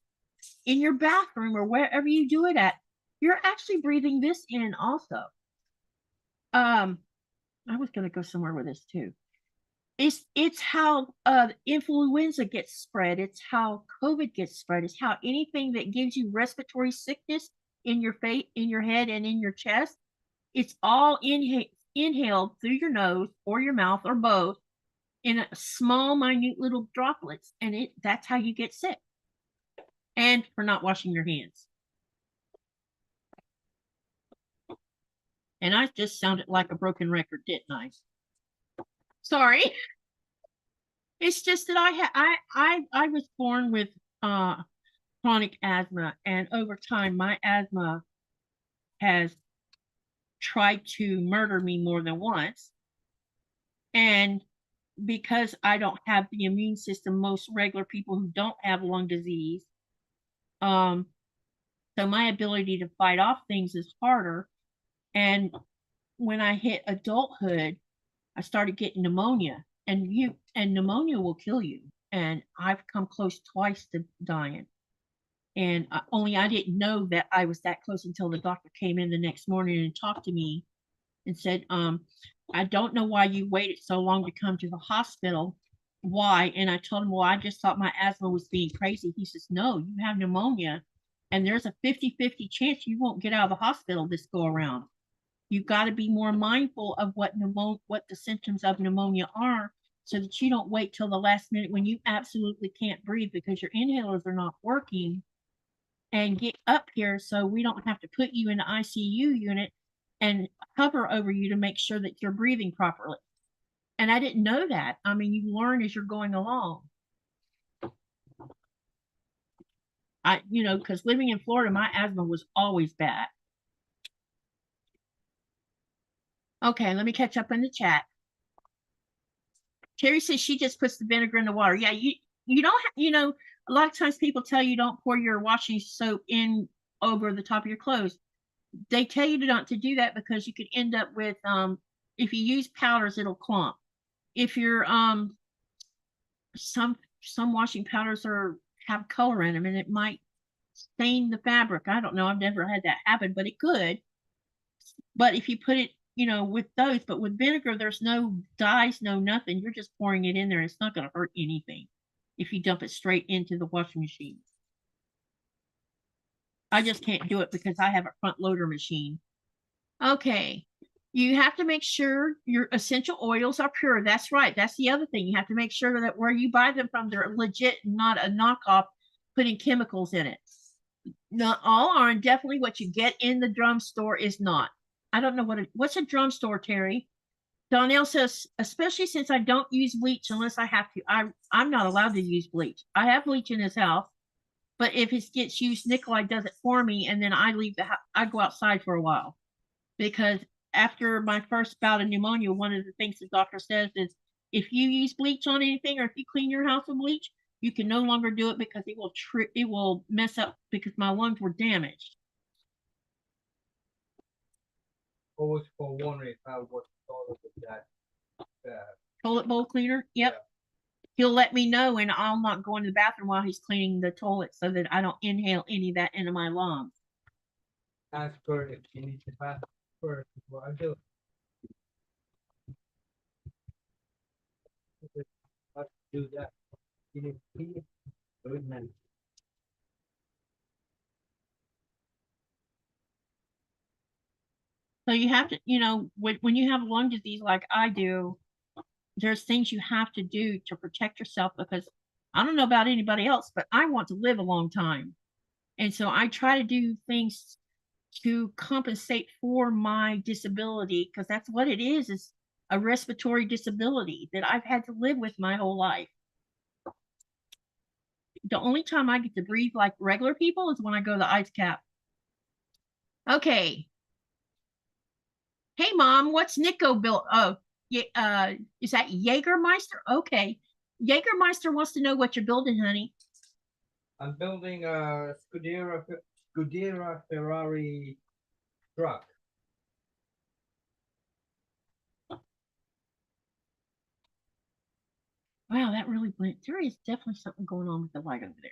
Speaker 1: in your bathroom, or wherever you do it at, you're actually breathing this in also. I was going to go somewhere with this too. It's how influenza gets spread. It's how COVID gets spread. It's how anything that gives you respiratory sickness in your face, in your head, and in your chest, it's all inhaled through your nose or your mouth or both in a small, minute little droplets, and that's how you get sick. And for not washing your hands. And I just sounded like a broken record, didn't I? Sorry. It's just that I was born with chronic asthma, and over time my asthma has tried to murder me more than once. And because I don't have the immune system most regular people who don't have lung disease, so my ability to fight off things is harder. And when I hit adulthood, I started getting pneumonia, and pneumonia will kill you. And I've come close twice to dying. And only I didn't know that I was that close until the doctor came in the next morning and talked to me and said, I don't know why you waited so long to come to the hospital. Why? And I told him, well, I just thought my asthma was being crazy. He says, no, you have pneumonia, and there's a 50-50 chance you won't get out of the hospital this go around. You've got to be more mindful of what the symptoms of pneumonia are, so that you don't wait till the last minute when you absolutely can't breathe because your inhalers are not working, and get up here so we don't have to put you in the ICU unit and hover over you to make sure that you're breathing properly. And I didn't know that. I mean, you learn as you're going along. Because living in Florida, my asthma was always bad. Okay, let me catch up in the chat. Terry says she just puts the vinegar in the water. Yeah, you don't a lot of times people tell you don't pour your washing soap in over the top of your clothes. They tell you not to do that because you could end up with if you use powders, it'll clump. If you're some washing powders have color in them, and it might stain the fabric. I don't know. I've never had that happen, but it could. But if you put it, with those, but with vinegar, there's no dyes, no nothing. You're just pouring it in there. It's not going to hurt anything if you dump it straight into the washing machine. I just can't do it because I have a front loader machine. Okay. You have to make sure your essential oils are pure. That's right. That's the other thing. You have to make sure that where you buy them from, they're legit, not a knockoff putting chemicals in it. Not all are, and definitely what you get in the drum store is not. I don't know what's a drum store, Terry. Donnell says, especially since I don't use bleach unless I have to. I'm not allowed to use bleach. I have bleach in this house, But if it gets used, Nikolai does it for me, and then I leave the house. I go outside for a while because after my first bout of pneumonia, one of the things the doctor says is if you use bleach on anything or if you clean your house with bleach, you can no longer do it because it will mess up because my lungs were damaged.
Speaker 2: Always for wondering if I was told that.
Speaker 1: Toilet bowl cleaner? Yep. Yeah. He'll let me know and I'll not go into the bathroom while he's cleaning the toilet so that I don't inhale any of that into my lungs.
Speaker 2: Ask her if she needs to pass first before I do. Let's do that. You need to pee. Good man.
Speaker 1: So you have to, when you have lung disease like I do, there's things you have to do to protect yourself because I don't know about anybody else, but I want to live a long time. And so I try to do things to compensate for my disability because that's what it is a respiratory disability that I've had to live with my whole life. The only time I get to breathe like regular people is when I go to the ice cap. Okay. Hey, Mom, what's Nico built? Oh, is that Jägermeister? Okay. Jägermeister wants to know what you're building, honey.
Speaker 2: I'm building a Scuderia Ferrari truck.
Speaker 1: Wow, that really blends. There is definitely something going on with the light over there.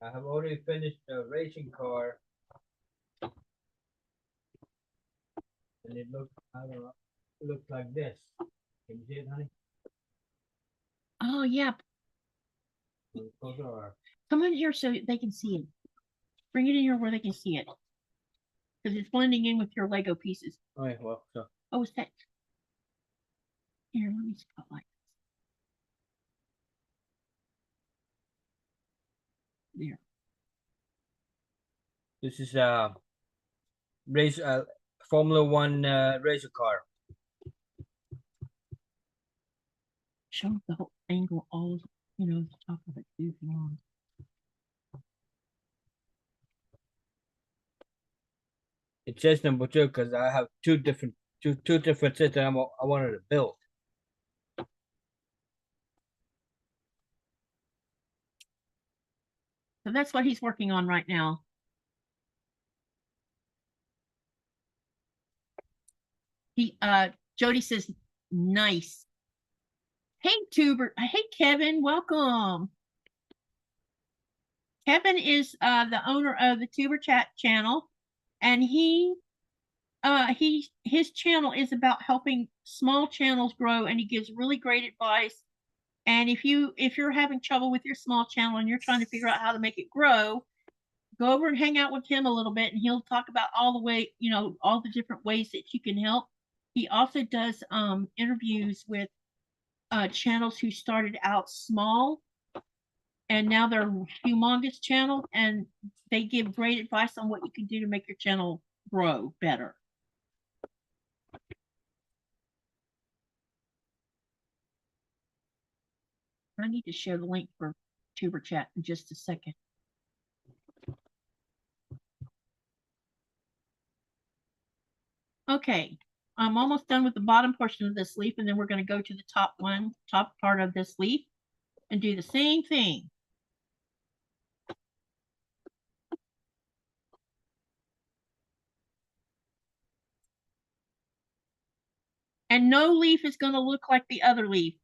Speaker 2: I have already finished the racing car. And it looks, I don't know, it looks like this. Can you see it, honey?
Speaker 1: Oh, yeah. Come in here so they can see it. Bring it in here where they can see it. Because it's blending in with your Lego pieces.
Speaker 2: Oh, yeah, well, so.
Speaker 1: Oh, it's that. Here, let me spotlight. There.
Speaker 2: This is a Formula One racer car.
Speaker 1: Show the whole angle, all the top of it too, if you want.
Speaker 2: It says number 2 because I have two different sets that I wanted to build.
Speaker 1: So that's what he's working on right now. Jody says, nice. Hey, Tuber. Hey, Kevin. Welcome. Kevin is the owner of the Tuber Chat channel, and his channel is about helping small channels grow, and he gives really great advice. And if you're having trouble with your small channel and you're trying to figure out how to make it grow, go over and hang out with him a little bit, and he'll talk about all the different ways that you can help. He also does interviews with channels who started out small and now they're humongous channels, and they give great advice on what you can do to make your channel grow better. I need to share the link for Tuber Chat in just a second. Okay, I'm almost done with the bottom portion of this leaf, and then we're going to go to the top part of this leaf and do the same thing. And no leaf is going to look like the other leaf.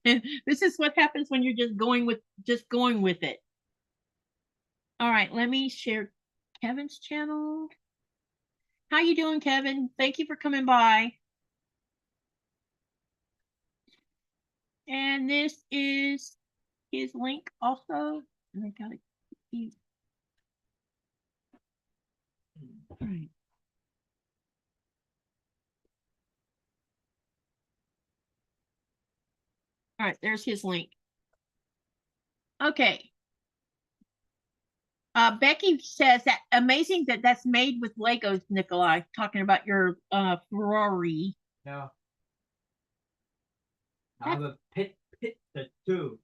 Speaker 1: This is what happens when you're just going with it. All right, let me share Kevin's channel. How you doing, Kevin? Thank you for coming by. And this is his link also. And I got it. All right. All right, there's his link. Okay. Becky says that amazing that's made with Legos, Nikolai, talking about your Ferrari.
Speaker 2: No. I have a pit the two.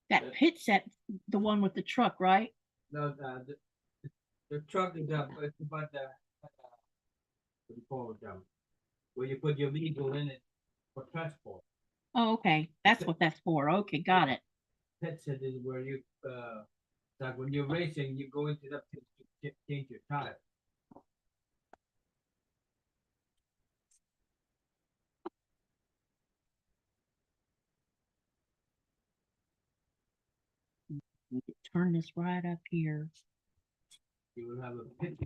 Speaker 1: That pit set, the one with the truck, right?
Speaker 2: No, the truck is up. It's about the what do you call it? Where you put your vehicle in it for transport.
Speaker 1: Oh, okay. That's what that's for. Okay, got it.
Speaker 2: Pit set is where you like when you're racing, you go into the pit to change your tire.
Speaker 1: We could turn this right up here.
Speaker 2: You will have a pit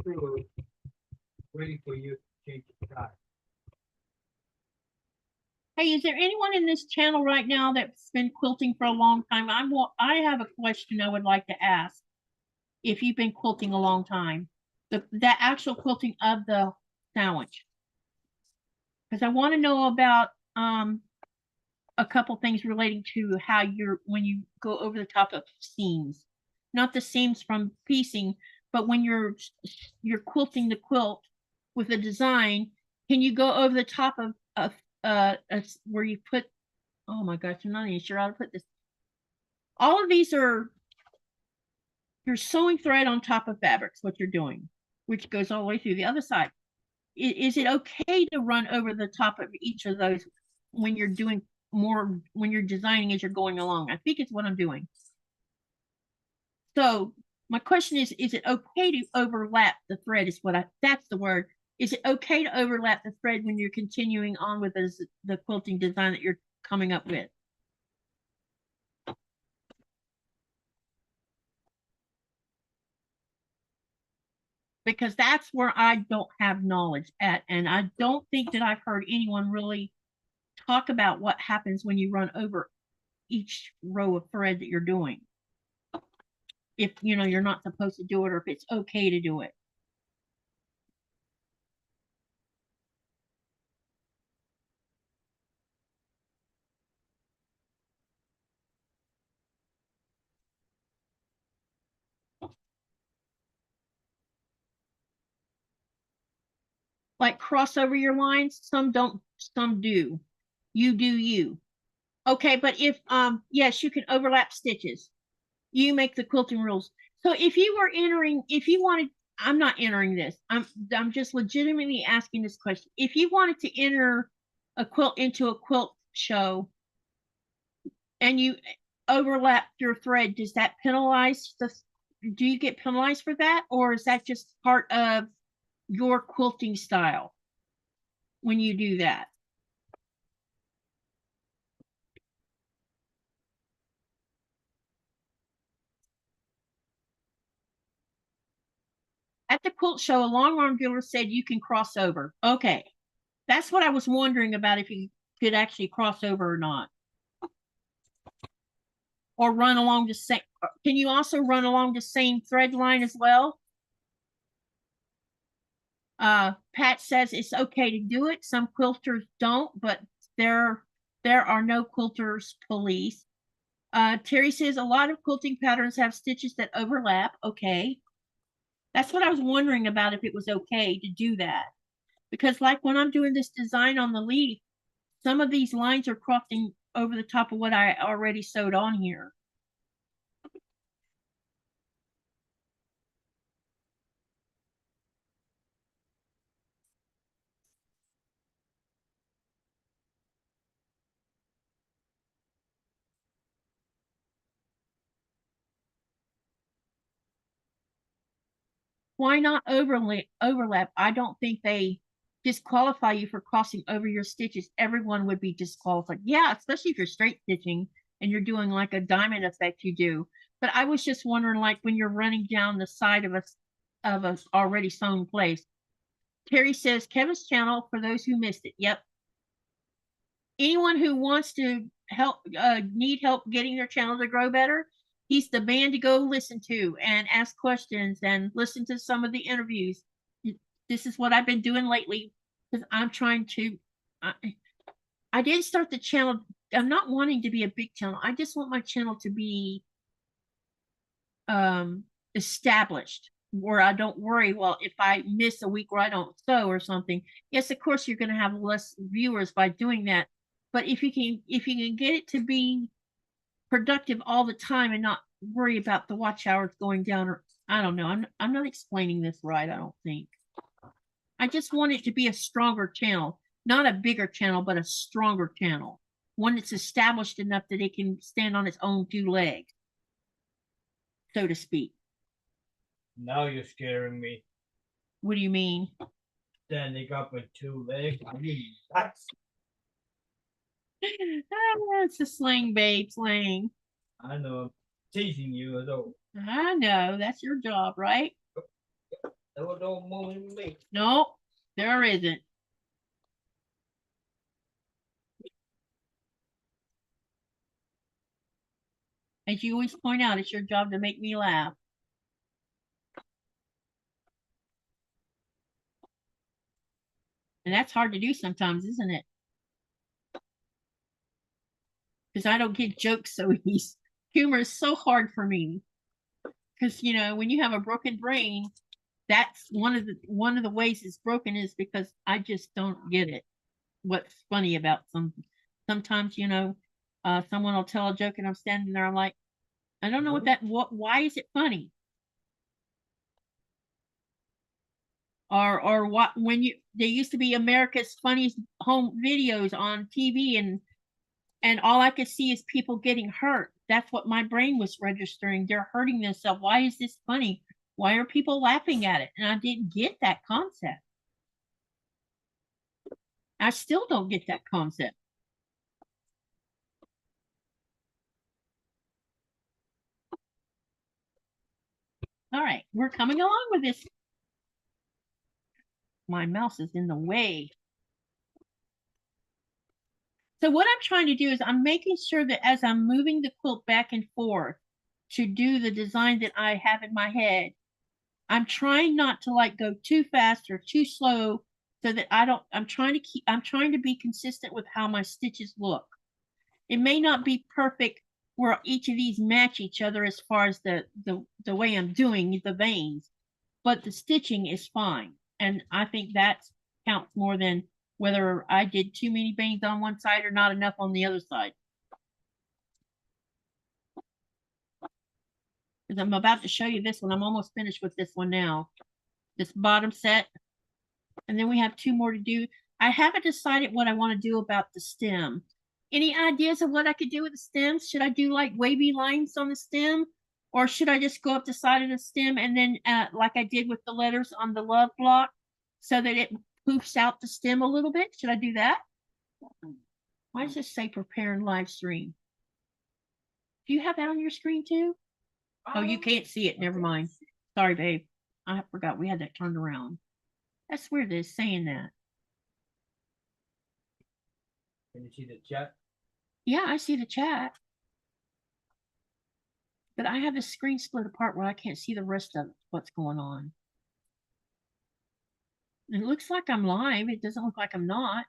Speaker 2: crew waiting for you to change your tire.
Speaker 1: Hey, is there anyone in this channel right now that's been quilting for a long time? I have a question I would like to ask. If you've been quilting a long time, the actual quilting of the sandwich, because I want to know about a couple things relating to how when you go over the top of seams, not the seams from piecing, but when you're quilting the quilt with a design, can you go over the top of where you put, oh my gosh, I'm not even sure how to put this. All of these are, you're sewing thread on top of fabrics, what you're doing, which goes all the way through the other side. Is it okay to run over the top of each of those when you're doing more, when you're designing as you're going along? I think it's what I'm doing. So my question is it okay to overlap the thread is that's the word. Is it okay to overlap the thread when you're continuing on with the quilting design that you're coming up with? Because that's where I don't have knowledge at. And I don't think that I've heard anyone really talk about what happens when you run over each row of thread that you're doing. If you're not supposed to do it, or if it's okay to do it. Like cross over your lines, some don't, some do. You do you. Okay, but if yes, you can overlap stitches. You make the quilting rules. So if you were entering, if you wanted, I'm not entering this. I'm just legitimately asking this question. If you wanted to enter a quilt into a quilt show and you overlap your thread, does that penalize do you get penalized for that, or is that just part of your quilting style when you do that? At the quilt show, a long arm dealer said you can cross over. Okay, that's what I was wondering about, if you could actually cross over or not. Or run along the same, can you also run along the same thread line as well? Pat says it's okay to do it. Some quilters don't, but there are no quilters police. Terry says a lot of quilting patterns have stitches that overlap. Okay. That's what I was wondering about, if it was okay to do that. Because like when I'm doing this design on the leaf, some of these lines are crossing over the top of what I already sewed on here. Why not overlap? I don't think they disqualify you for crossing over your stitches. Everyone would be disqualified. Yeah, especially if you're straight stitching and you're doing like a diamond effect you do. But I was just wondering, like when you're running down the side of a already sewn place. Terry says Kevin's channel for those who missed it. Yep. Anyone who wants to help, need help getting their channel to grow better, he's the man to go listen to and ask questions and listen to some of the interviews. This is what I've been doing lately, because I'm trying to, I didn't start the channel. I'm not wanting to be a big channel. I just want my channel to be established, where I don't worry, well, if I miss a week where I don't sew or something. Yes, of course you're going to have less viewers by doing that. But if you can get it to be productive all the time and not worry about the watch hours going down, or I don't know. I'm not explaining this right, I don't think. I just want it to be a stronger channel, not a bigger channel, but a stronger channel. One that's established enough that it can stand on its own two legs, so to speak.
Speaker 2: Now you're scaring me.
Speaker 1: What do you mean?
Speaker 2: Standing up with 2 legs. That's.
Speaker 1: It's a slang, babe, slang.
Speaker 2: I know. I'm teasing you though.
Speaker 1: I know, that's your job, right?
Speaker 2: There don't move me.
Speaker 1: No, there isn't. As you always point out, it's your job to make me laugh. And that's hard to do sometimes, isn't it? Because I don't get jokes so easy. Humor is so hard for me. Because you know, when you have a broken brain, that's one of the ways it's broken is because I just don't get it. What's funny about sometimes, you know, someone will tell a joke and I'm standing there, I'm like, I don't know why is it funny? Or what, when there used to be America's Funniest Home Videos on TV, and all I could see is people getting hurt. That's what my brain was registering. They're hurting themselves. Why is this funny? Why are people laughing at it? And I didn't get that concept. I still don't get that concept. All right, we're coming along with this. My mouse is in the way. So what I'm trying to do is I'm making sure that as I'm moving the quilt back and forth to do the design that I have in my head, I'm trying not to like go too fast or too slow so that I'm trying to be consistent with how my stitches look. It may not be perfect where each of these match each other as far as the way I'm doing the veins, but the stitching is fine. And I think that counts more than whether I did too many veins on one side or not enough on the other side. Because I'm about to show you this one. I'm almost finished with this one now. This bottom set. And then we have 2 more to do. I haven't decided what I want to do about the stem. Any ideas of what I could do with the stems? Should I do like wavy lines on the stem? Or should I just go up the side of the stem and then like I did with the letters on the love block so that it poofs out the stem a little bit? Should I do that? Why does this say prepare and live stream? Do you have that on your screen too? Oh, you can't see it. Never mind. Sorry, babe. I forgot we had that turned around. That's weird that it's saying that.
Speaker 2: Can you see the chat?
Speaker 1: Yeah, I see the chat. But I have the screen split apart where I can't see the rest of what's going on. It looks like I'm live. It doesn't look like I'm not.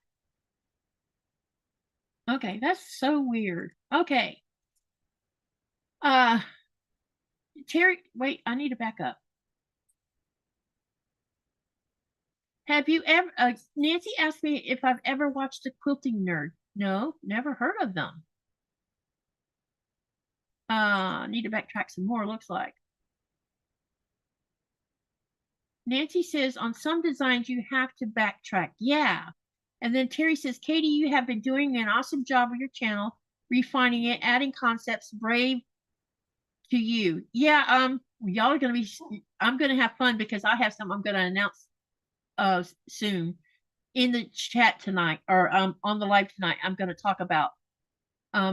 Speaker 1: Okay, that's so weird. Okay. Terry, wait, I need to back up. Have you ever, Nancy asked me if I've ever watched a Quilting Nerd. No, never heard of them. Need to backtrack some more, looks like. Nancy says, on some designs, you have to backtrack. Yeah. And then Terry says, Katy, you have been doing an awesome job with your channel, refining it, adding concepts, brave to you. Yeah, y'all are going to be, I'm going to have fun because I have some I'm going to announce soon in the chat tonight or on the live tonight. I'm going to talk about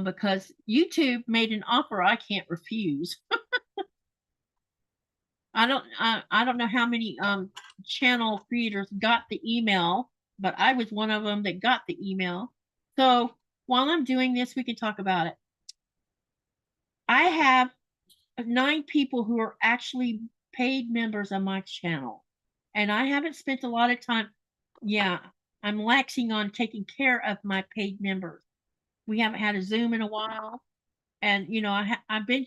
Speaker 1: because YouTube made an offer I can't refuse. I don't know how many channel creators got the email, but I was one of them that got the email. So while I'm doing this, we can talk about it. I have 9 people who are actually paid members on my channel, and I haven't spent a lot of time. Yeah, I'm laxing on taking care of my paid members. We haven't had a Zoom in a while. And you know, I've been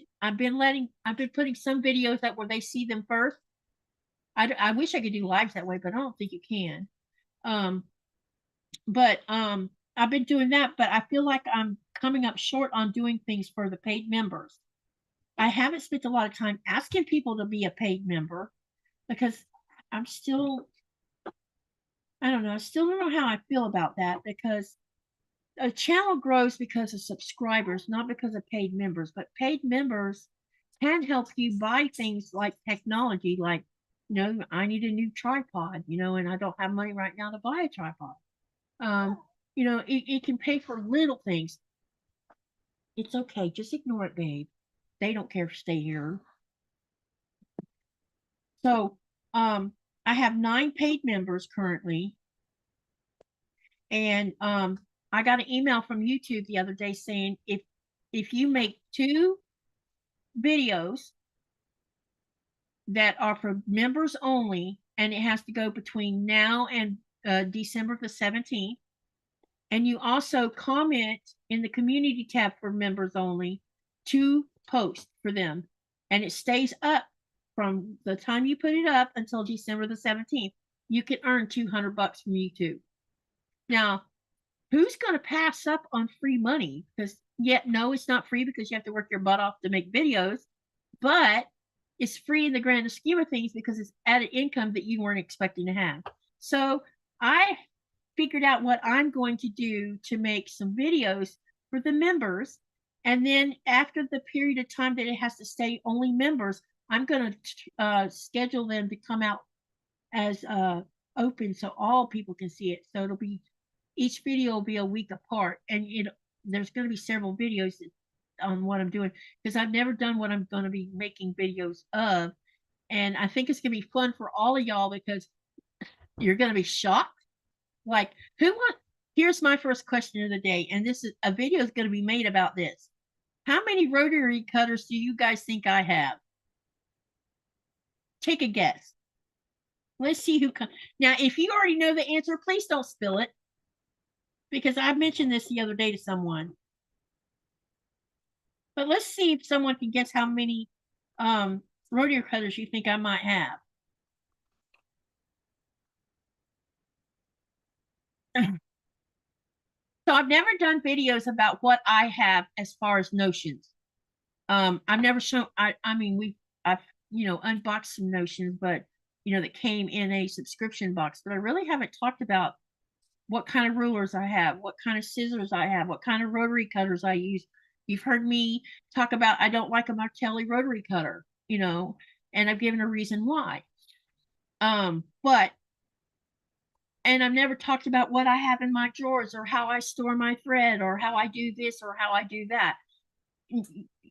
Speaker 1: putting some videos up where they see them first. I wish I could do lives that way, but I don't think you can. I've been doing that, but I feel like I'm coming up short on doing things for the paid members. I haven't spent a lot of time asking people to be a paid member because I'm still, I don't know, I still don't know how I feel about that, because a channel grows because of subscribers, not because of paid members. But paid members can help you buy things like technology, like, I need a new tripod, and I don't have money right now to buy a tripod. It can pay for little things. It's okay. Just ignore it, babe. They don't care if you stay here. So, I have 9 paid members currently. And I got an email from YouTube the other day saying if you make 2 videos that are for members only, and it has to go between now and December the 17th, and you also comment in the community tab for members only, 2 posts for them, and it stays up from the time you put it up until December the 17th, you can earn $200 from YouTube. Now, who's going to pass up on free money? Because no, it's not free, because you have to work your butt off to make videos, but it's free in the grand scheme of things because it's added income that you weren't expecting to have. So I figured out what I'm going to do to make some videos for the members. And then after the period of time that it has to stay only members, I'm going to schedule them to come out as open so all people can see it. So it'll be, each video will be a week apart, and there's going to be several videos on what I'm doing, because I've never done what I'm going to be making videos of. And I think it's going to be fun for all of y'all, because you're going to be shocked. Like, here's my first question of the day, and this is a video is going to be made about this. How many rotary cutters do you guys think I have? Take a guess. Let's see who comes. Now, if you already know the answer, please don't spill it, because I mentioned this the other day to someone. But let's see if someone can guess how many rotary cutters you think I might have. So I've never done videos about what I have as far as notions. I've never shown, I've unboxed some notions, but that came in a subscription box, but I really haven't talked about what kind of rulers I have, what kind of scissors I have, what kind of rotary cutters I use. You've heard me talk about I don't like a Martelli rotary cutter, and I've given a reason why. And I've never talked about what I have in my drawers, or how I store my thread, or how I do this, or how I do that.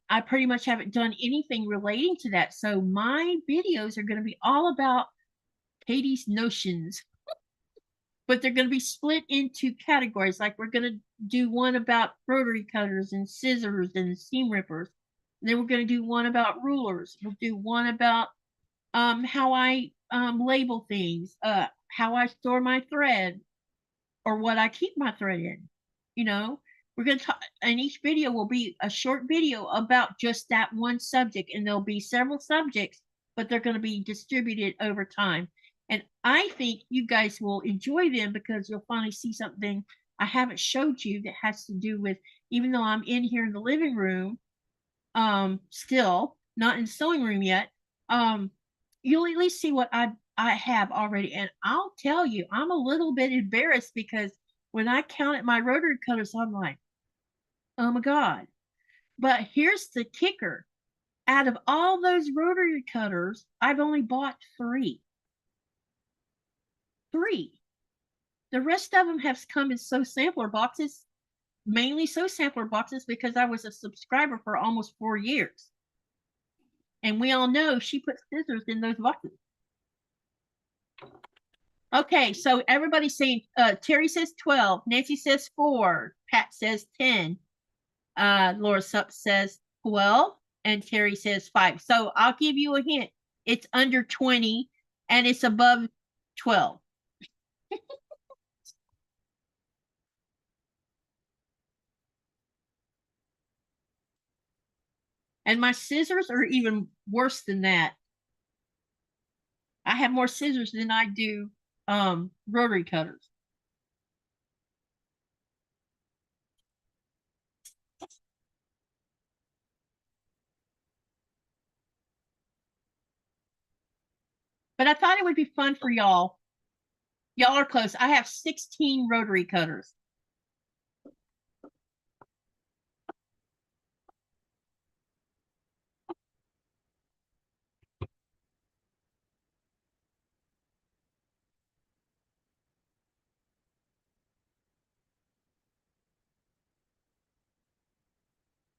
Speaker 1: I pretty much haven't done anything relating to that. So my videos are going to be all about Katie's notions, but they're going to be split into categories. Like, we're going to do one about rotary cutters and scissors and seam rippers. And then we're going to do one about rulers. We'll do one about how I label things, how I store my thread, or what I keep my thread in. We're going to talk, and each video will be a short video about just that one subject, and there'll be several subjects, but they're going to be distributed over time. And I think you guys will enjoy them, because you'll finally see something I haven't showed you that has to do with, even though I'm in here in the living room, still not in the sewing room yet, you'll at least see what I have already. And I'll tell you, I'm a little bit embarrassed, because when I counted my rotary cutters, I'm like, oh my God. But here's the kicker. Out of all those rotary cutters, I've only bought 3. 3. The rest of them have come in sew sampler boxes, mainly sew sampler boxes, because I was a subscriber for almost 4 years. And we all know she put scissors in those boxes. Okay, so everybody's saying, Terry says 12, Nancy says 4, Pat says 10, Laura Sup says 12, and Terry says 5. So I'll give you a hint. It's under 20 and it's above 12. And my scissors are even worse than that. I have more scissors than I do rotary cutters. But I thought it would be fun for y'all. Y'all are close. I have 16 rotary cutters.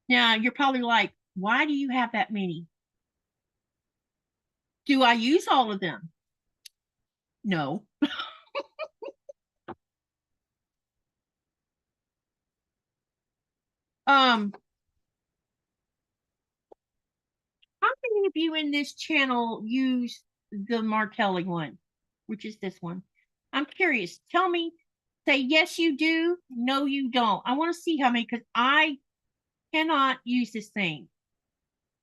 Speaker 1: Now, you're probably like, why do you have that many? Do I use all of them? No. How many of you in this channel use the Martelli one, which is this one? I'm curious. Tell me, say yes, you do. No, you don't. I want to see how many, because I cannot use this thing.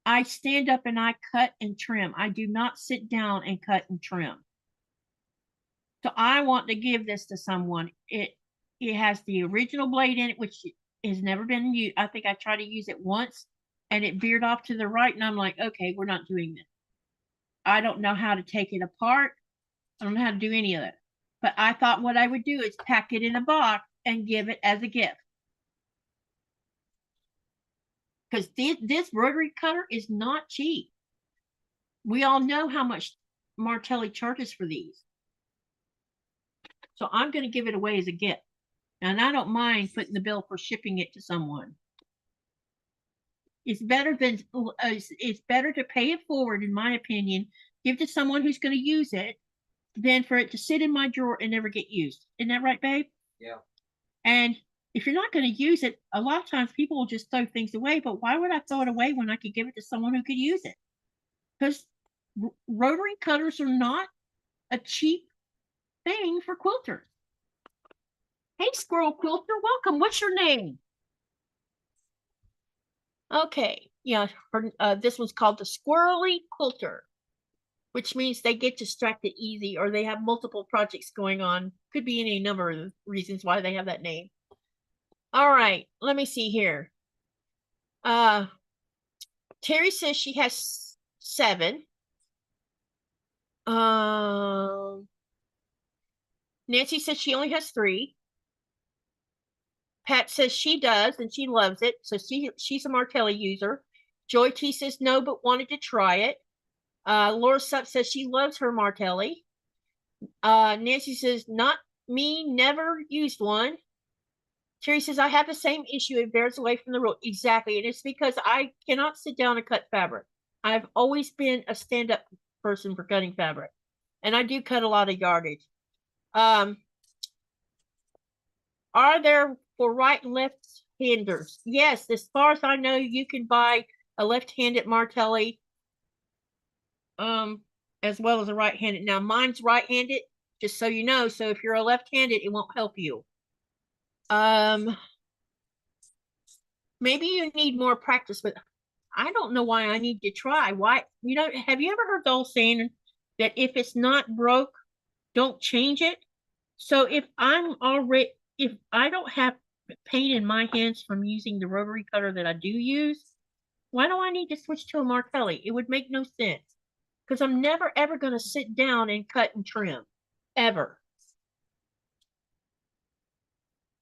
Speaker 1: I stand up and I cut and trim. I do not sit down and cut and trim. So I want to give this to someone. It has the original blade in it, which has never been used. I think I tried to use it once and it veered off to the right, and I'm like, okay, we're not doing this. I don't know how to take it apart. I don't know how to do any of it. But I thought what I would do is pack it in a box and give it as a gift. Because this rotary cutter is not cheap. We all know how much Martelli charges for these. So I'm going to give it away as a gift. And I don't mind putting the bill for shipping it to someone. It's better to pay it forward, in my opinion, give to someone who's going to use it, than for it to sit in my drawer and never get used. Isn't that right, babe?
Speaker 2: Yeah.
Speaker 1: And if you're not going to use it, a lot of times people will just throw things away. But why would I throw it away when I could give it to someone who could use it? Because rotary cutters are not a cheap thing for quilters. Hey, Squirrel Quilter, welcome. What's your name? Okay, yeah, this one's called the Squirrely Quilter, which means they get distracted easy or they have multiple projects going on. Could be any number of reasons why they have that name. All right, let me see here. Terry says she has 7. Nancy says she only has 3. Pat says she does and she loves it. So she's a Martelli user. Joy T says no, but wanted to try it. Laura Sup says she loves her Martelli. Nancy says, not me, never used one. Terry says, I have the same issue. It bears away from the rule. Exactly. And it's because I cannot sit down and cut fabric. I've always been a stand-up person for cutting fabric. And I do cut a lot of yardage. Are there for right and left-handers? Yes, as far as I know, you can buy a left-handed Martelli as well as a right-handed. Now, mine's right-handed, just so you know. So if you're a left-handed, it won't help you. Maybe you need more practice, but I don't know why I need to try. Why, you know, have you ever heard the old saying that if it's not broke, don't change it? So if I don't have pain in my hands from using the rotary cutter that I do use, why do I need to switch to a Martelli? It would make no sense. Because I'm never ever going to sit down and cut and trim. Ever.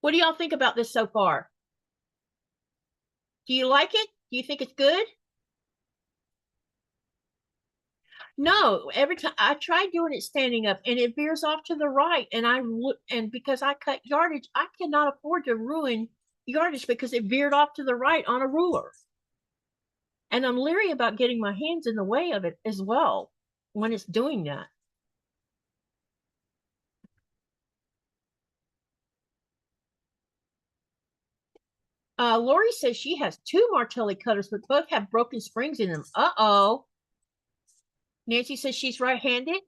Speaker 1: What do y'all think about this so far? Do you like it? Do you think it's good? No, every time I try doing it standing up and it veers off to the right, and because I cut yardage, I cannot afford to ruin yardage because it veered off to the right on a ruler. And I'm leery about getting my hands in the way of it as well when it's doing that. Lori says she has 2 Martelli cutters, but both have broken springs in them. Uh-oh. Nancy says she's right-handed.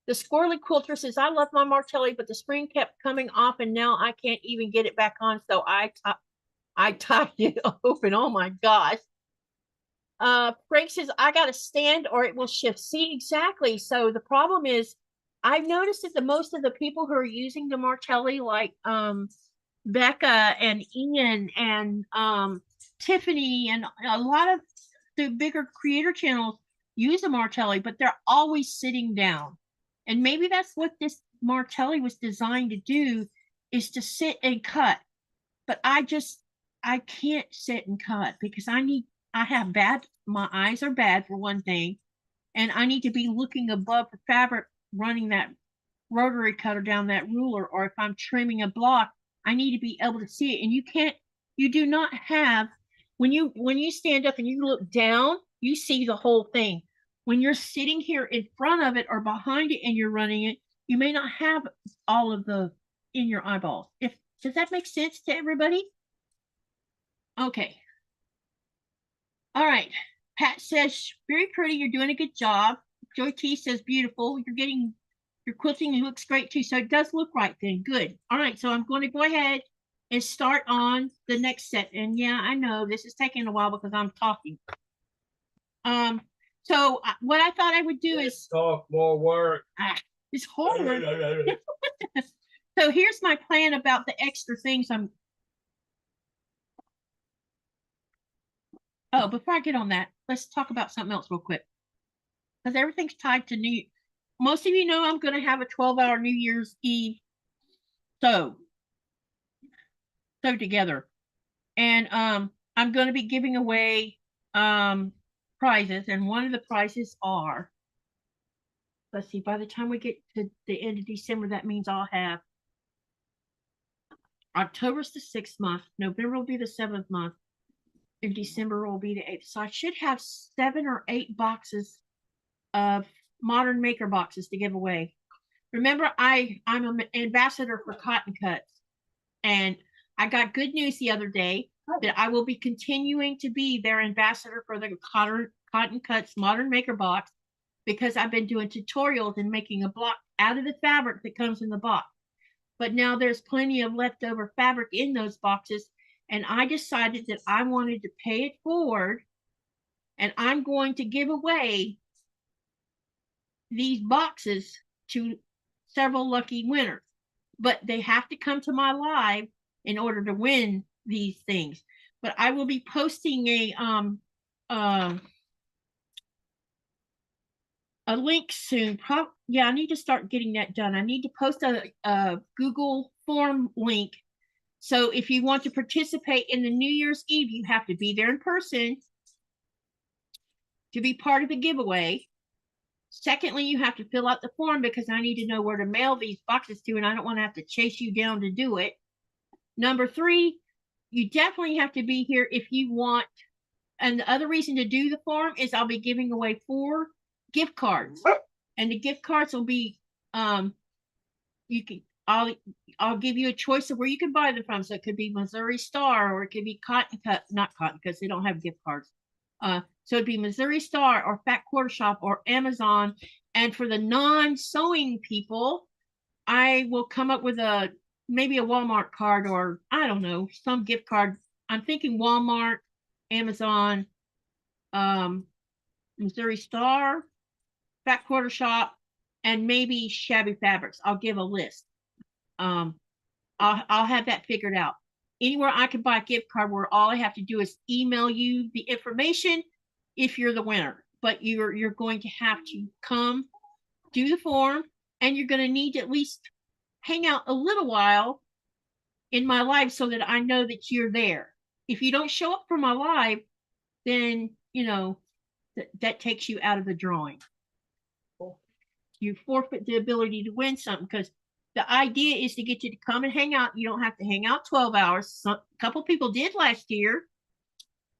Speaker 1: The Squirrely Quilter says, I love my Martelli, but the spring kept coming off, and now I can't even get it back on, so I tied it open. Oh, my gosh. Frank says, I got to stand or it will shift. See, exactly. So the problem is, I've noticed that most of the people who are using the Martelli, like Becca and Ian and Tiffany and a lot of the bigger creator channels use a Martelli, but they're always sitting down. And maybe that's what this Martelli was designed to do, is to sit and cut. But I can't sit and cut because I have my eyes are bad for one thing, and I need to be looking above the fabric, running that rotary cutter down that ruler, or if I'm trimming a block, I need to be able to see it. And you do not have, when you stand up and you look down, you see the whole thing. When you're sitting here in front of it or behind it and you're running it, you may not have all of the in your eyeballs. Does that make sense to everybody? Okay. All right. Pat says, very pretty. You're doing a good job. Joy T says, beautiful. Your quilting looks great too. So it does look right then. Good. All right. So I'm going to go ahead and start on the next set. And yeah, I know this is taking a while because I'm talking. So what I thought I would do is
Speaker 3: talk more work.
Speaker 1: It's hard. So here's my plan about the extra things Oh, before I get on that, let's talk about something else real quick. Because everything's tied to most of you know I'm going to have a 12-hour New Year's Eve sew together. And I'm going to be giving away prizes. And one of the prizes are, let's see, by the time we get to the end of December, that means I'll have October's the 6th month, November will be the 7th month, and December will be the 8th. So I should have 7 or 8 boxes of modern maker boxes to give away. Remember, I'm an ambassador for Cotton Cuts, and I got good news the other day that I will be continuing to be their ambassador for the Cotton Cuts modern maker box, because I've been doing tutorials and making a block out of the fabric that comes in the box. But now there's plenty of leftover fabric in those boxes, and I decided that I wanted to pay it forward, and I'm going to give away these boxes to several lucky winners. But they have to come to my live in order to win these things. But I will be posting a link soon. Yeah, I need to start getting that done. I need to post a Google form link. So if you want to participate in the New Year's Eve, you have to be there in person to be part of the giveaway. Secondly, you have to fill out the form because I need to know where to mail these boxes to, and I don't want to have to chase you down to do it. Number 3, you definitely have to be here if you want. And the other reason to do the form is I'll be giving away 4 gift cards, and the gift cards will be I'll give you a choice of where you can buy them from. So it could be Missouri Star, or it could be Cotton Cut, not Cotton because they don't have gift cards. So it'd be Missouri Star or Fat Quarter Shop or Amazon. And for the non-sewing people, I will come up with maybe a Walmart card, or I don't know, some gift card. I'm thinking Walmart, Amazon, Missouri Star, Fat Quarter Shop, and maybe Shabby Fabrics. I'll give a list. I'll have that figured out. Anywhere I can buy a gift card where all I have to do is email you the information if you're the winner. But you're going to have to come, do the form, and you're going to need to at least hang out a little while in my live so that I know that you're there. If you don't show up for my live, then, you know, that takes you out of the drawing. You forfeit the ability to win something, because the idea is to get you to come and hang out. You don't have to hang out 12 hours. A couple people did last year,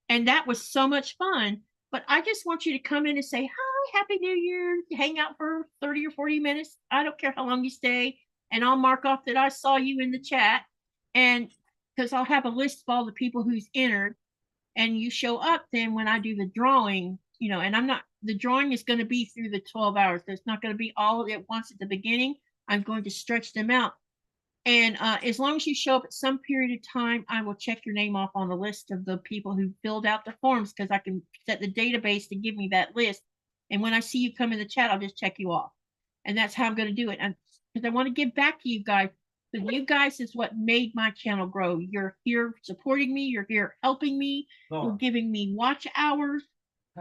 Speaker 1: and that was so much fun. But I just want you to come in and say, hi, Happy New Year, hang out for 30 or 40 minutes. I don't care how long you stay. And I'll mark off that I saw you in the chat. And because I'll have a list of all the people who's entered, and you show up then when I do the drawing, you know, and the drawing is going to be through the 12 hours. There's not going to be all at once at the beginning. I'm going to stretch them out. And as long as you show up at some period of time, I will check your name off on the list of the people who filled out the forms, because I can set the database to give me that list. And when I see you come in the chat, I'll just check you off. And that's how I'm going to do it. And because I want to give back to you guys. Because you guys is what made my channel grow. You're here supporting me. You're here helping me. You're giving me watch hours.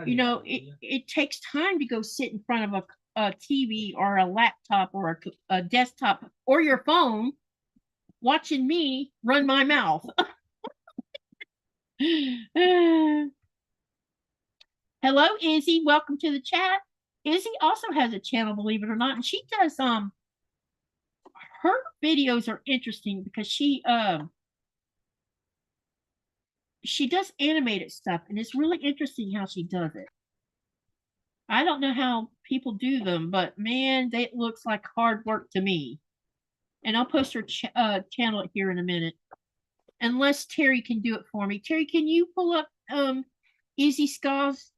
Speaker 1: You know, it takes time to go sit in front of a TV or a laptop or a desktop or your phone watching me run my mouth. Hello, Izzy. Welcome to the chat. Izzy also has a channel, believe it or not, and she does her videos are interesting because she does animated stuff, and it's really interesting how she does it. I don't know how people do them, but man, it looks like hard work to me. And I'll post her channel here in a minute, unless Terry can do it for me. Terry, can you pull up Izzy Ska's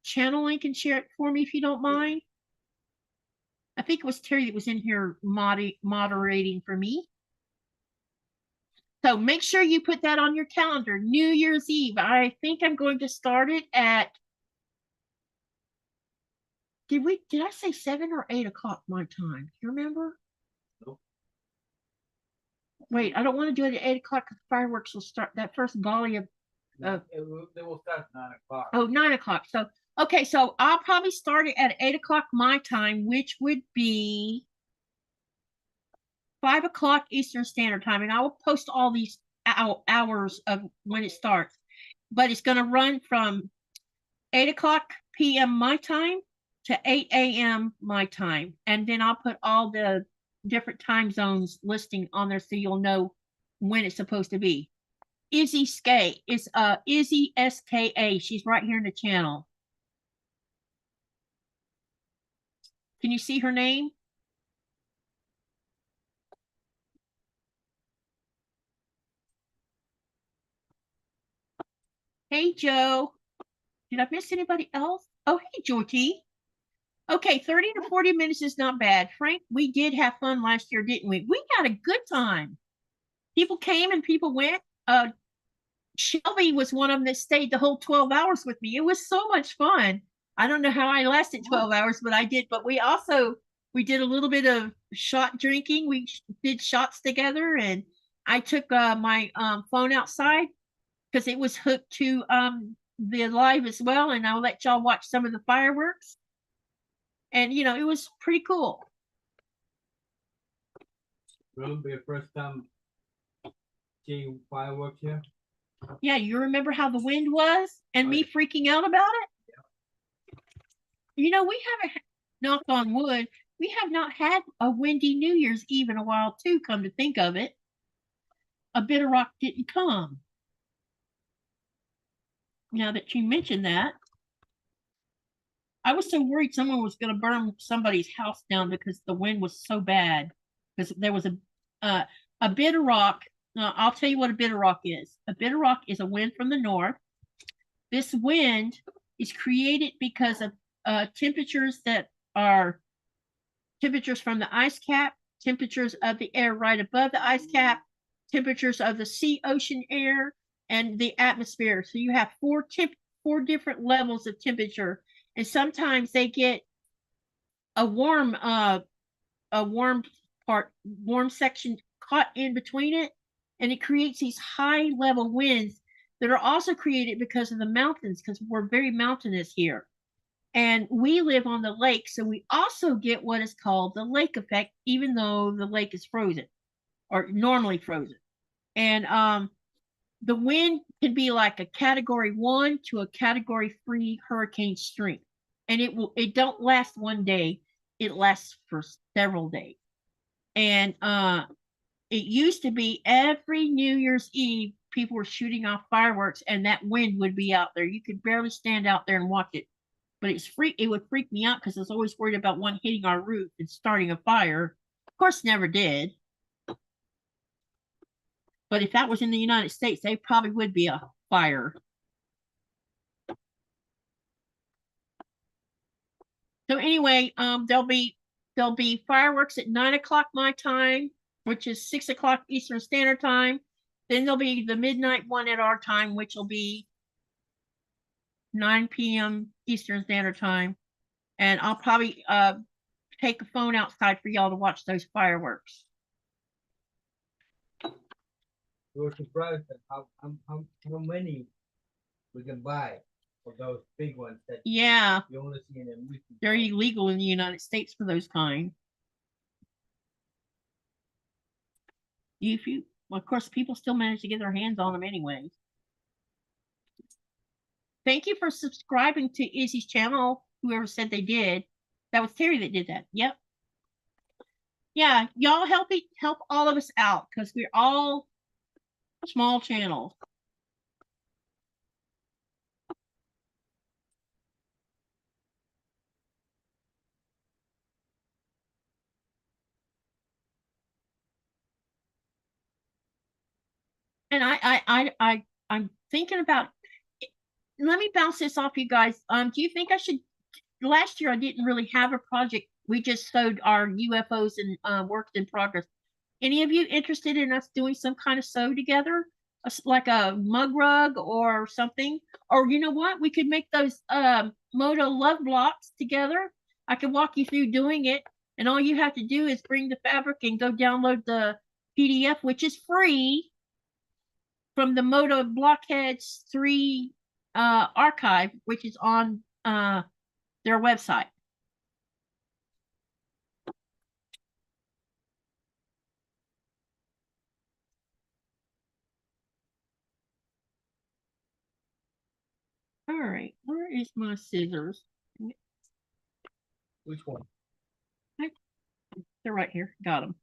Speaker 1: channel link and share it for me if you don't mind? I think it was Terry that was in here moderating for me. So make sure you put that on your calendar. New Year's Eve. I think I'm going to start it at, did I say 7 or 8 o'clock my time? Do you remember?
Speaker 2: Nope.
Speaker 1: Wait, I don't want to do it at 8 o'clock because fireworks will start, that first volley of
Speaker 2: they will start at 9 o'clock.
Speaker 1: Oh, 9 o'clock. So, okay, so I'll probably start it at 8 o'clock my time, which would be 5 o'clock Eastern Standard Time. And I will post all these hours of when it starts. But it's going to run from 8 o'clock p.m. my time to 8 a.m. my time. And then I'll put all the different time zones listing on there so you'll know when it's supposed to be. Izzy Ska. It's Izzy Ska. She's right here in the channel. Can you see her name? Hey, Joe. Did I miss anybody else? Oh, hey, Jorty. Okay, 30 to 40 minutes is not bad. Frank, we did have fun last year, didn't we? We had a good time. People came and people went. Shelby was one of them that stayed the whole 12 hours with me. It was so much fun. I don't know how I lasted 12 hours, but I did. But we did a little bit of shot drinking. We did shots together, and I took my phone outside because it was hooked to the live as well, and I'll let y'all watch some of the fireworks. And you know, it was pretty cool.
Speaker 2: Will it be your first time seeing fireworks here?
Speaker 1: Yeah, you remember how the wind was and me freaking out about it? Yeah. You know, we haven't, knock on wood, we have not had a windy New Year's Eve in a while too, come to think of it. A bit of rock didn't come. Now that you mentioned that, I was so worried someone was going to burn somebody's house down because the wind was so bad. Because there was a bit of rock. I'll tell you what a bit of rock is. A bit of rock is a wind from the north. This wind is created because of temperatures that are temperatures from the ice cap, temperatures of the air right above the ice cap, temperatures of the sea ocean air, and the atmosphere. So you have four different levels of temperature, and sometimes they get a warm section caught in between it, and it creates these high level winds that are also created because of the mountains, because we're very mountainous here. And we live on the lake, so we also get what is called the lake effect, even though the lake is frozen or normally frozen. And the wind can be like a category 1 to a category 3 hurricane strength. And it don't last one day, it lasts for several days. And it used to be every New Year's Eve, people were shooting off fireworks and that wind would be out there. You could barely stand out there and watch it. But it would freak me out because I was always worried about one hitting our roof and starting a fire. Of course, never did. But if that was in the United States, they probably would be a fire. So anyway, there'll be fireworks at 9 o'clock my time, which is 6 o'clock Eastern Standard Time. Then there'll be the midnight one at our time, which will be 9 p.m. Eastern Standard Time. And I'll probably take a phone outside for y'all to watch those fireworks.
Speaker 2: We were surprised at how many we can buy of those big ones that
Speaker 1: Yeah,
Speaker 2: you only see in a movie.
Speaker 1: they're illegal in the United States for those kind. If you, well, of course, people still manage to get their hands on them anyway. Thank you for subscribing to Izzy's channel. Whoever said they did, that was Terry that did that. Yep. Yeah, y'all help all of us out because we're all small channels. And I'm thinking about. Let me bounce this off you guys. Do you think I should? Last year I didn't really have a project. We just sewed our UFOs and worked in progress. Any of you interested in us doing some kind of sew together, like a mug rug or something? Or you know what? We could make those Moto love blocks together. I can walk you through doing it, and all you have to do is bring the fabric and go download the PDF, which is free from the Moto Blockheads 3 archive, which is on their website. All right, where is my scissors?
Speaker 2: Which one?
Speaker 1: They're right here. Got them.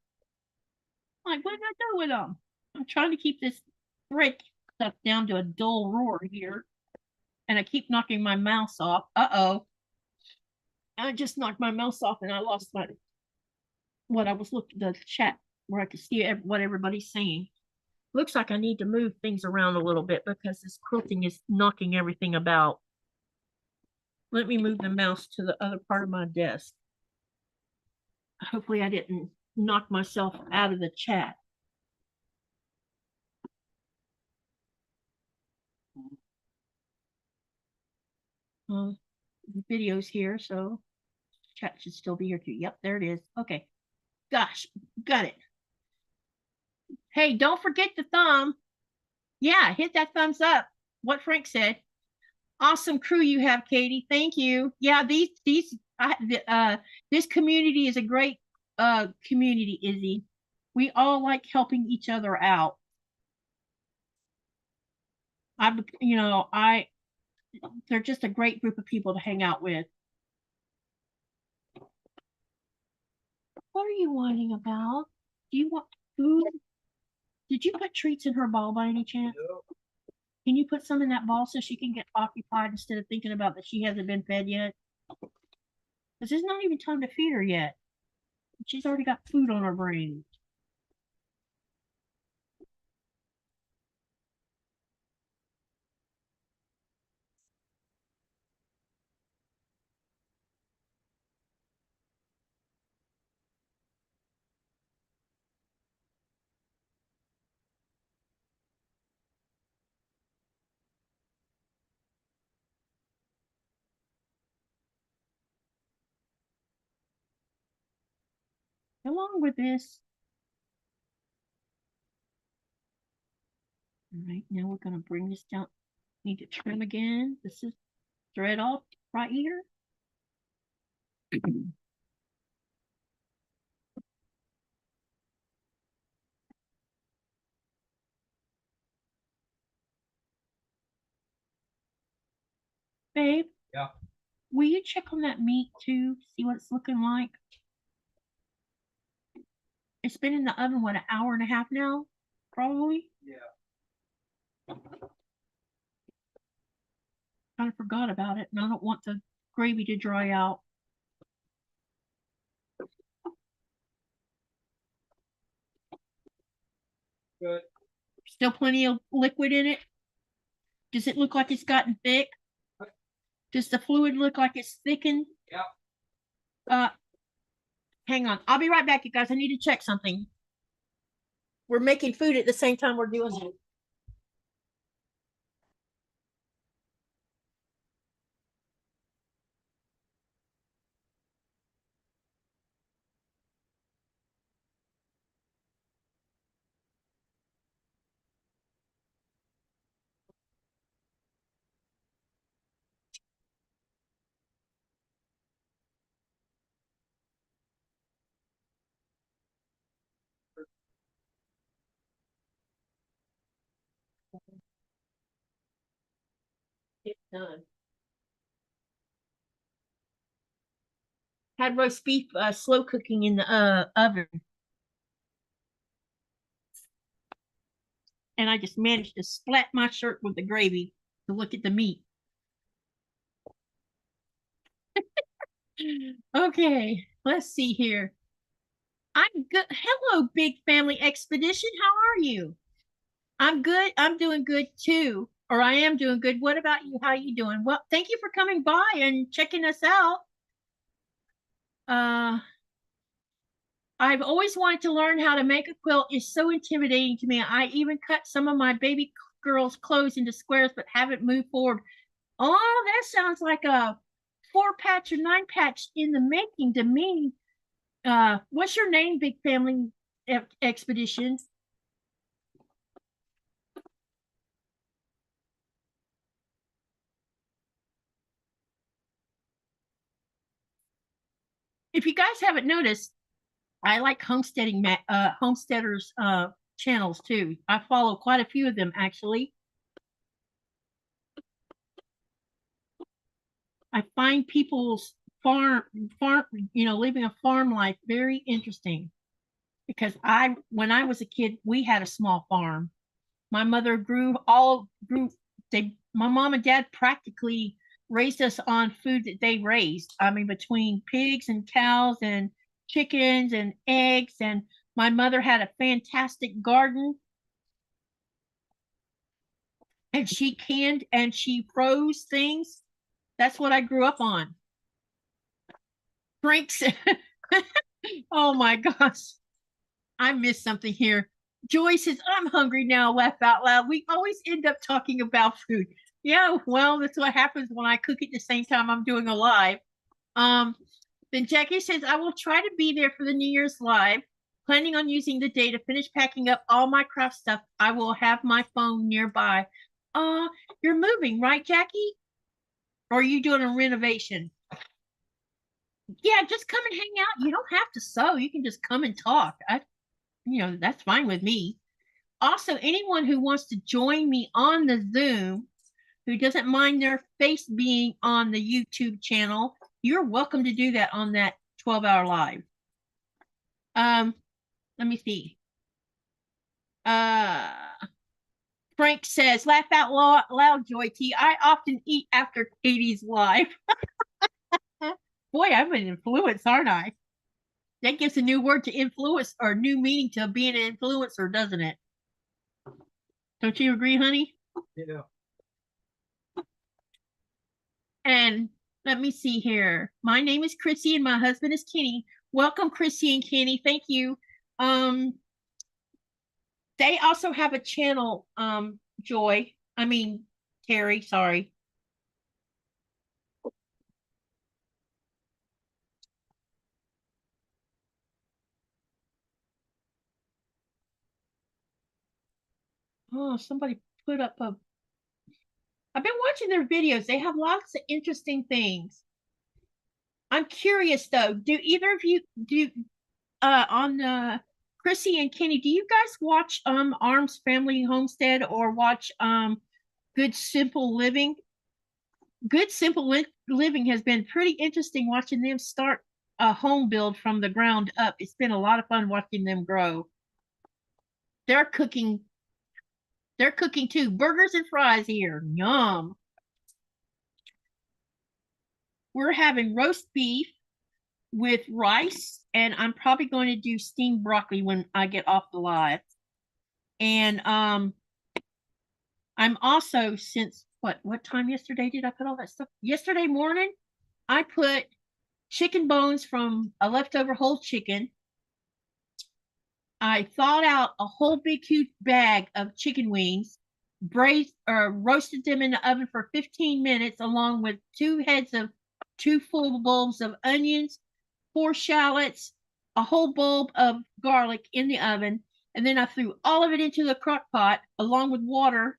Speaker 1: Like, what did I do with them? I'm trying to keep this thread stuff down to a dull roar here, and I keep knocking my mouse off. Uh-oh. I just knocked my mouse off, and I lost my what I was looking the chat where I could see what everybody's saying. Looks like I need to move things around a little bit because this quilting is knocking everything about. Let me move the mouse to the other part of my desk. Hopefully I didn't knock myself out of the chat. The video's here, so chat should still be here too. Yep, there it is. Okay. Gosh, got it. Hey, don't forget the thumb. Yeah, hit that thumbs up. What Frank said. Awesome crew you have, Katy. Thank you. Yeah, this community is a great community, Izzy. We all like helping each other out. They're just a great group of people to hang out with. What are you whining about? Do you want food? Did you put treats in her ball by any chance?
Speaker 2: No.
Speaker 1: Can you put some in that ball so she can get occupied instead of thinking about that she hasn't been fed yet? Because it's not even time to feed her yet. She's already got food on her brain. Along with this. All right, now we're going to bring this down. Need to trim again. This is thread off right here. Babe?
Speaker 2: Yeah.
Speaker 1: Will you check on that meat too? See what it's looking like? It's been in the oven, what, an hour and a half now? Probably?
Speaker 2: Yeah.
Speaker 1: Kind of forgot about it, and I don't want the gravy to dry out.
Speaker 2: Good.
Speaker 1: Still plenty of liquid in it? Does it look like it's gotten thick? Does the fluid look like it's thickened?
Speaker 2: Yeah.
Speaker 1: Hang on. I'll be right back, you guys. I need to check something. We're making food at the same time we're doing it. done. Had roast beef slow cooking in the oven. And I just managed to splat my shirt with the gravy to look at the meat. Okay, let's see here. I'm good. Hello, Big Family Expedition. How are you? I'm good. I'm doing good too. Or I am doing good. What about you? How are you doing? Well, thank you for coming by and checking us out. Uh, I've always wanted to learn how to make a quilt. It's so intimidating to me. I even cut some of my baby girl's clothes into squares, but haven't moved forward. Oh, that sounds like a 4-patch or 9-patch in the making to me. What's your name, Big Family Expedition? If you guys haven't noticed, I like homesteaders channels too. I follow quite a few of them actually. I find people's farm, living a farm life very interesting because when I was a kid, we had a small farm. My mother my mom and dad practically raised us on food that they raised. I mean, between pigs and cows and chickens and eggs, and my mother had a fantastic garden, and she canned and she froze things. That's what I grew up on. Drinks. Oh my gosh. I missed something here. Joy says, I'm hungry now, laugh out loud. We always end up talking about food. Yeah, well, that's what happens when I cook at the same time I'm doing a live. Um, then Jackie says, I will try to be there for the New Year's live. Planning on using the day to finish packing up all my craft stuff. I will have my phone nearby. You're moving, right, Jackie? Or are you doing a renovation? Yeah, just come and hang out. You don't have to sew. You can just come and talk. That's fine with me. Also, anyone who wants to join me on the Zoom, who doesn't mind their face being on the YouTube channel, you're welcome to do that on that 12-hour live. Let me see. Frank says, laugh out loud, Joy T. I often eat after Katie's live. Boy, I'm an influence, aren't I? That gives a new word to influence or new meaning to being an influencer, doesn't it? Don't you agree, honey?
Speaker 2: Yeah.
Speaker 1: And let me see here. My name is Chrissy and my husband is Kenny. Welcome, Chrissy and Kenny. Thank you. They also have a channel, Terry, sorry. Oh, somebody put up I've been watching their videos. They have lots of interesting things. I'm curious though. Do either of you on Chrissy and Kenny, do you guys watch Arms Family Homestead or watch Good Simple Living? Good Simple Living has been pretty interesting watching them start a home build from the ground up. It's been a lot of fun watching them grow. They're cooking too. Burgers and fries here. Yum. We're having roast beef with rice, and I'm probably going to do steamed broccoli when I get off the live. And I'm also, since what time yesterday did I put all that stuff? Yesterday morning, I put chicken bones from a leftover whole chicken. I thawed out a whole big huge bag of chicken wings, braised or roasted them in the oven for 15 minutes, along with 2 full bulbs of onions, 4 shallots, a whole bulb of garlic in the oven, and then I threw all of it into the crock pot along with water.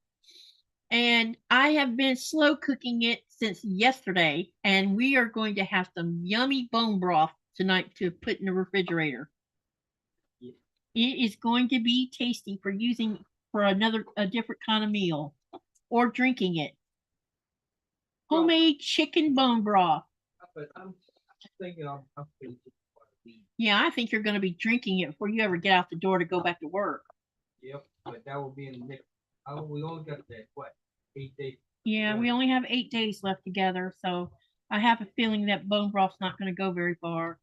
Speaker 1: And I have been slow cooking it since yesterday, and we are going to have some yummy bone broth tonight to put in the refrigerator. It is going to be tasty for using for a different kind of meal or drinking it. Homemade chicken bone broth.
Speaker 2: But I'm thinking I'm
Speaker 1: Yeah, I think you're going to be drinking it before you ever get out the door to go back to work.
Speaker 2: Yep, but that will be in the next. We only got that what 8 days.
Speaker 1: Yeah, we only have 8 days left together, so I have a feeling that bone broth's not going to go very far.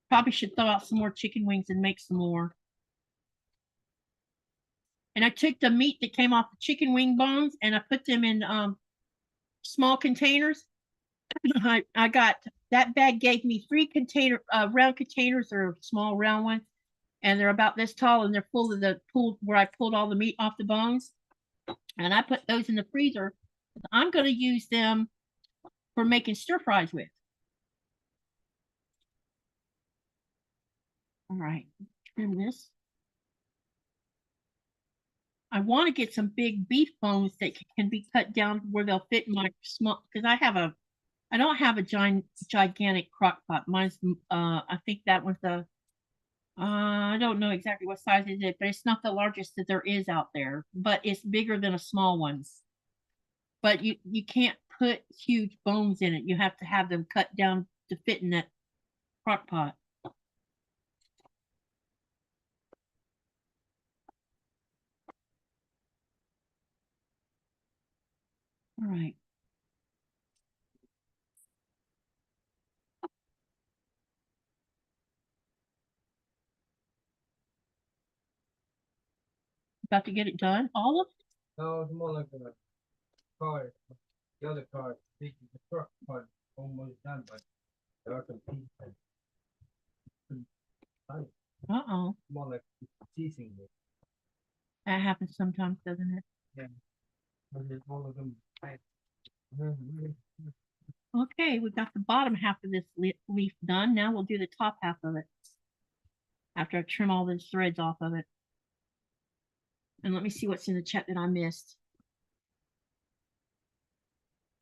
Speaker 1: Probably should thaw out some more chicken wings and make some more. And I took the meat that came off the chicken wing bones and I put them in small containers. I got that bag gave me 3 round containers or small round ones, and they're about this tall and they're full of the pool where I pulled all the meat off the bones. And I put those in the freezer. I'm going to use them for making stir fries with. All right, trim this. I want to get some big beef bones that can be cut down where they'll fit in my small, because I don't have a gigantic crock pot. Mine's, I think that one's the, I don't know exactly what size it is, but it's not the largest that there is out there, but it's bigger than a small one. But you can't put huge bones in it. You have to have them cut down to fit in that crock pot. All right. About to get it done? All of it?
Speaker 2: No, it's more like a card. The other card, the truck card, almost done, but there are some pieces.
Speaker 1: Uh-oh.
Speaker 2: More like teasing it.
Speaker 1: That happens sometimes, doesn't it?
Speaker 2: Yeah. All of them.
Speaker 1: Okay, we got the bottom half of this leaf done. Now we'll do the top half of it after I trim all those threads off of it. And let me see what's in the chat that I missed.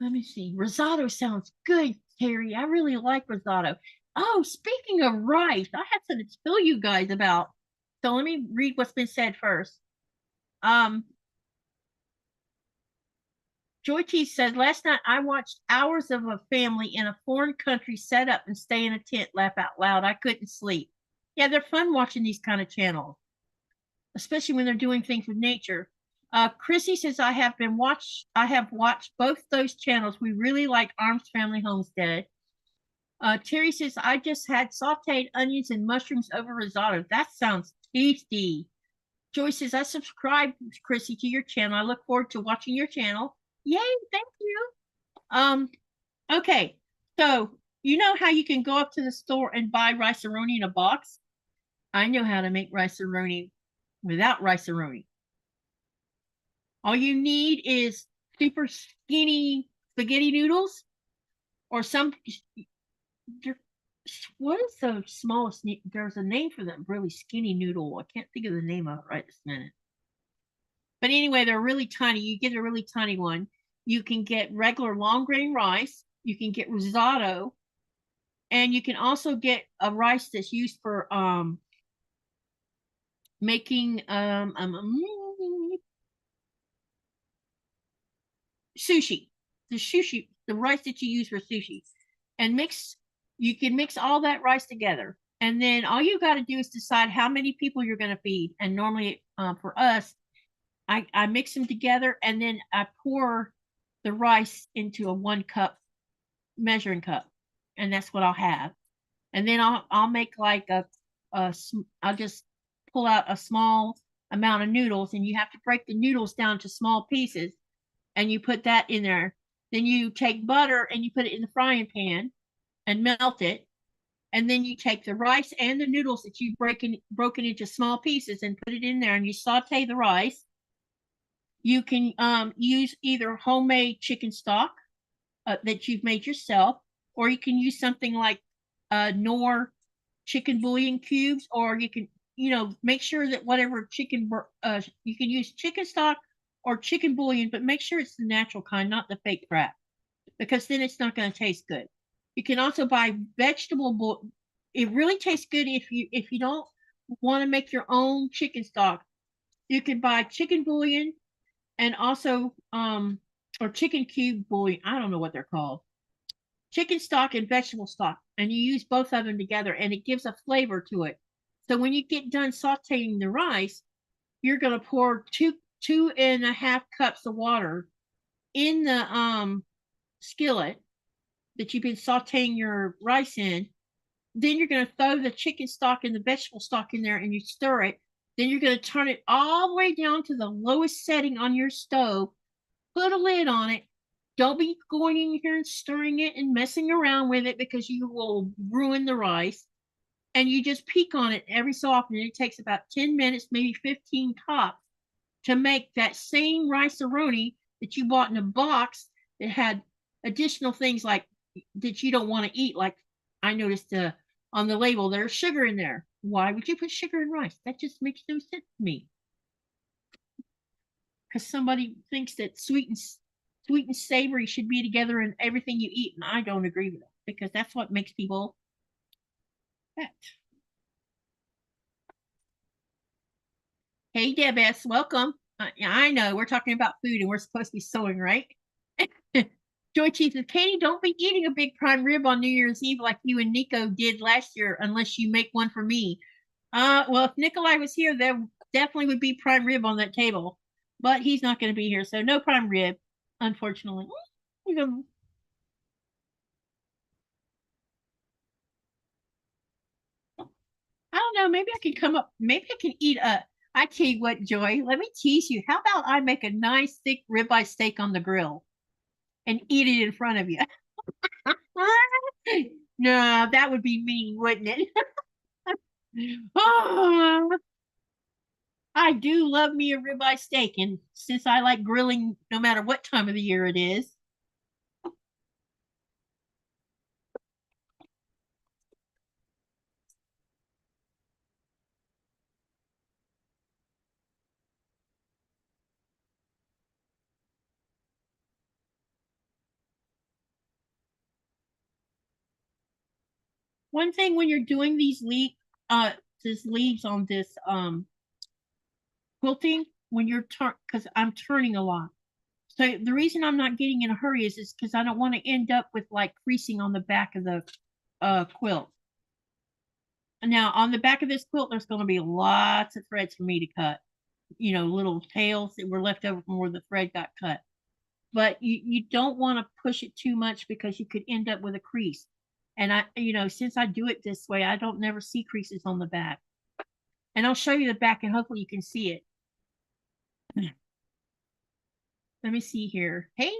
Speaker 1: Let me see. Risotto sounds good, Terry. I really like risotto. Oh, speaking of rice, I had something to tell you guys about. So let me read what's been said first. Joy T says, last night I watched hours of a family in a foreign country set up and stay in a tent, laugh out loud. I couldn't sleep. Yeah, they're fun watching these kind of channels, especially when they're doing things with nature. Chrissy says, I have watched both those channels. We really like Arms Family Homestead. Terry says, I just had sauteed onions and mushrooms over risotto. That sounds tasty. Joy says, I subscribed, Chrissy, to your channel. I look forward to watching your channel. Yay, thank you. Okay, so you know how you can go up to the store and buy rice-a-roni in a box? I know how to make rice-a-roni without rice-a-roni. All you need is super skinny spaghetti noodles or some, what is the smallest, there's a name for them, really skinny noodle. I can't think of the name of it right this minute. But anyway, they're really tiny. You get a really tiny one. You can get regular long grain rice. You can get risotto. And you can also get a rice that's used for making sushi. The rice that you use for sushi. And you can mix all that rice together. And then all you got to do is decide how many people you're going to feed. And normally for us, I mix them together and then I pour the rice into a 1 cup measuring cup, and that's what I'll have. And then I'll make like I'll just pull out a small amount of noodles, and you have to break the noodles down to small pieces, and you put that in there. Then you take butter and you put it in the frying pan and melt it. And then you take the rice and the noodles that you've broken into small pieces and put it in there, and you saute the rice. You can use either homemade chicken stock that you've made yourself, or you can use something like Knorr chicken bouillon cubes, or you can, make sure that whatever chicken, you can use chicken stock or chicken bouillon, but make sure it's the natural kind, not the fake crap, because then it's not going to taste good. You can also buy vegetable bouillon. It really tastes good if you don't want to make your own chicken stock. You can buy chicken bouillon and also or chicken cube bouillon. I don't know what they're called. Chicken stock and vegetable stock, and you use both of them together, and it gives a flavor to it. So when you get done sauteing the rice, you're going to pour two and a half cups of water in the skillet that you've been sauteing your rice in. Then you're going to throw the chicken stock and the vegetable stock in there, and you stir it. Then you're going to turn it all the way down to the lowest setting on your stove. Put a lid on it. Don't be going in here and stirring it and messing around with it because you will ruin the rice. And you just peek on it every so often. It takes about 10 minutes, maybe 15 tops, to make that same rice-a-roni that you bought in a box that had additional things like that you don't want to eat. Like I noticed on the label, there's sugar in there. Why would you put sugar in rice? That just makes no sense to me. Because somebody thinks that sweet and savory should be together in everything you eat, and I don't agree with it because that's what makes people fat. Hey, Deb S., welcome. I know we're talking about food and we're supposed to be sewing, right? Joy Chief says, Katie, don't be eating a big prime rib on New Year's Eve like you and Nico did last year unless you make one for me. Well, if Nikolai was here, there definitely would be prime rib on that table, but he's not going to be here, so no prime rib, unfortunately. I don't know. Maybe I can come up. Maybe I can eat a. I tell you what, Joy. Let me tease you. How about I make a nice thick ribeye steak on the grill and eat it in front of you? No, that would be mean, wouldn't it? Oh, I do love me a ribeye steak, and since I like grilling no matter what time of the year it is. One thing when you're doing these leaves on this quilting, when you're because I'm turning a lot. So the reason I'm not getting in a hurry is because I don't want to end up with like creasing on the back of the quilt. Now on the back of this quilt, there's going to be lots of threads for me to cut. You know, little tails that were left over from where the thread got cut. But you don't want to push it too much because you could end up with a crease. And since I do it this way, I don't never see creases on the back. And I'll show you the back and hopefully you can see it. Let me see here. Hey,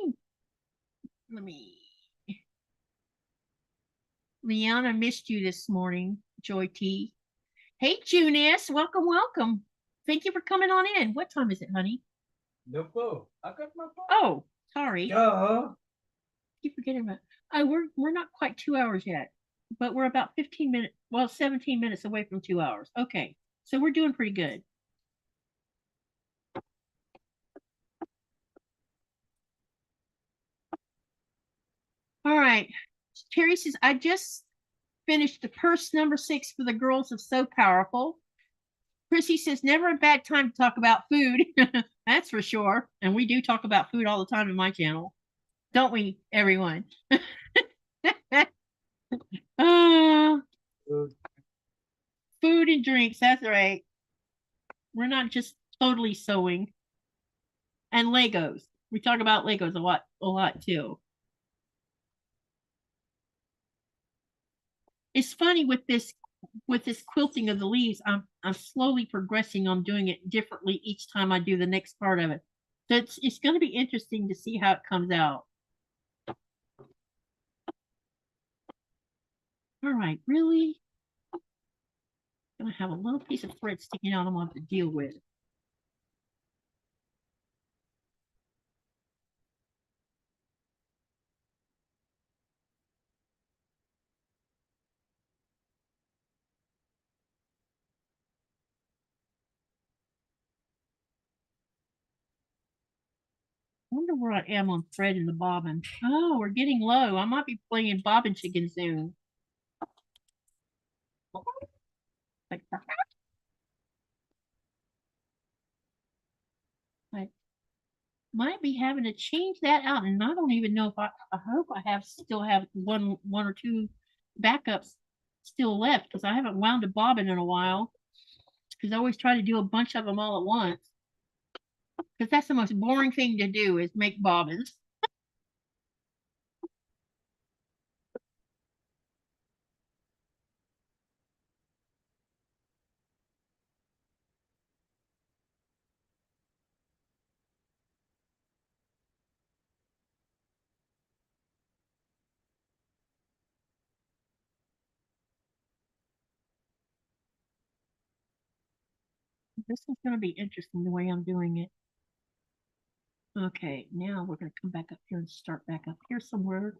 Speaker 1: Liana missed you this morning, Joy T. Hey, June S., welcome, welcome. Thank you for coming on in. What time is it, honey?
Speaker 2: No clue. I got my phone.
Speaker 1: Oh, sorry.
Speaker 2: Duh.
Speaker 1: Keep forgetting about. We're not quite 2 hours yet, but we're about 15 minutes. Well, 17 minutes away from 2 hours. Okay, so we're doing pretty good. All right. Terry says, I just finished the purse number 6 for the girls of So Powerful. Chrissy says, never a bad time to talk about food. That's for sure. And we do talk about food all the time in my channel. Don't we, everyone? Food and drinks, that's right. We're not just totally sewing. And Legos. We talk about Legos a lot too. It's funny with this quilting of the leaves, I'm slowly progressing on doing it differently each time I do the next part of it. So it's going to be interesting to see how it comes out. All right, really? I'm going to have a little piece of thread sticking out I'm going to have to deal with. I wonder where I am on thread in the bobbin. Oh, we're getting low. I might be playing bobbin chicken soon. Like that. Like, might be having to change that out, and I don't even know if I hope I still have one or two backups still left, because I haven't wound a bobbin in a while, because I always try to do a bunch of them all at once, because that's the most boring thing to do is make bobbins. This is going to be interesting the way I'm doing it. Okay, now we're going to come back up here and start back up here somewhere.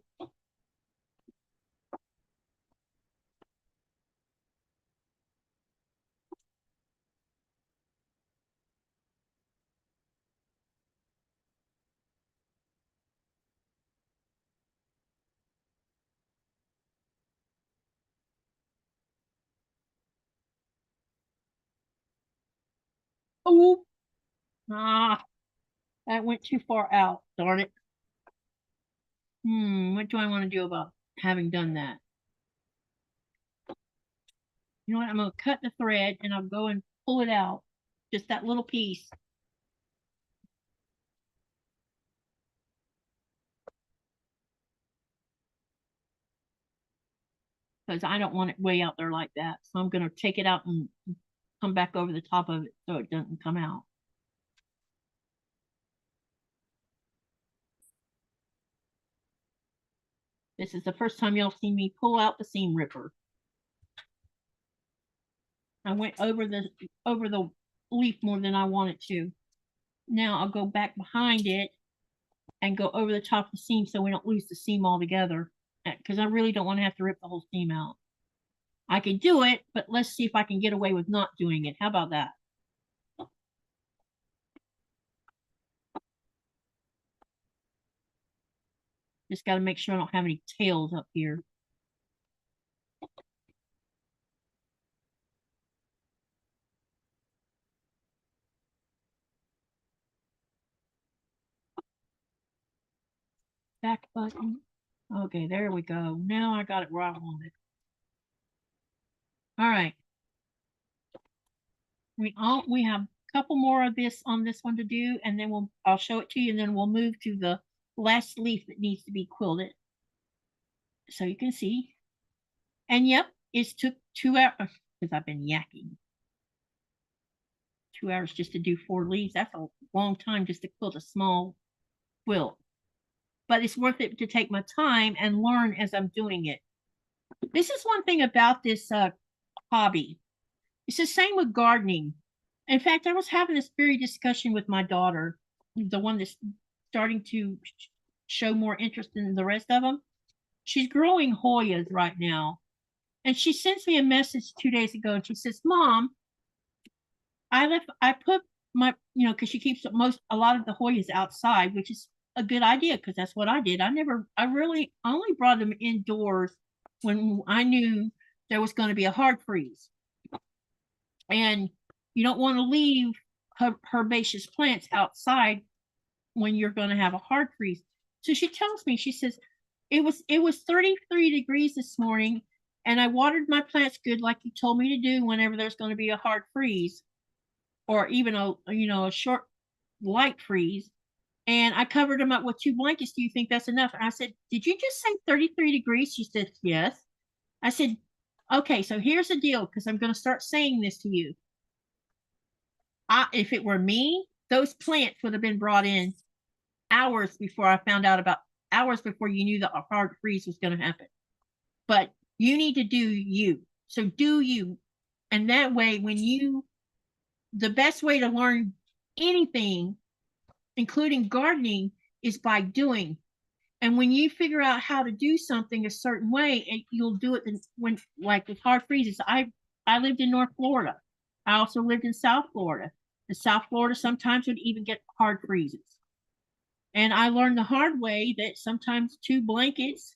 Speaker 1: Oh, that went too far out. Darn it. What do I want to do about having done that? You know what? I'm going to cut the thread and I'll go and pull it out. Just that little piece. Because I don't want it way out there like that. So I'm going to take it out and come back over the top of it so it doesn't come out. This is the first time y'all seen me pull out the seam ripper. I went over the leaf more than I wanted to. Now I'll go back behind it and go over the top of the seam so we don't lose the seam altogether. Because I really don't want to have to rip the whole seam out. I can do it, but let's see if I can get away with not doing it. How about that? Just got to make sure I don't have any tails up here. Back button. Okay, there we go. Now I got it where I wanted. All right. We have a couple more of this on this one to do, and then I'll show it to you, and then we'll move to the last leaf that needs to be quilted. So you can see. And yep, it took 2 hours because I've been yakking. 2 hours just to do 4 leaves. That's a long time just to quilt a small quilt. But it's worth it to take my time and learn as I'm doing it. This is one thing about this hobby. It's the same with gardening. In fact, I was having this very discussion with my daughter, the one that's starting to show more interest in the rest of them. She's growing Hoyas right now. And she sends me a message 2 days ago and she says, Mom, I put my, because she keeps a lot of the Hoyas outside, which is a good idea because that's what I did. I really only brought them indoors when I knew there was going to be a hard freeze. And you don't want to leave herbaceous plants outside when you're going to have a hard freeze. So she tells me, she says, it was 33 degrees this morning and I watered my plants good like you told me to do whenever there's going to be a hard freeze or even a short light freeze. And I covered them up with 2 blankets. Do you think that's enough? And I said, did you just say 33 degrees? She said, yes. I said, okay, so here's the deal, because I'm going to start saying this to you. If it were me, those plants would have been brought in hours before you knew the hard freeze was going to happen. But you need to do you. So do you. And that way, the best way to learn anything, including gardening, is by doing. And when you figure out how to do something a certain way, you'll do it when, like with hard freezes. I lived in North Florida. I also lived in South Florida. In South Florida, sometimes would even get hard freezes. And I learned the hard way that sometimes 2 blankets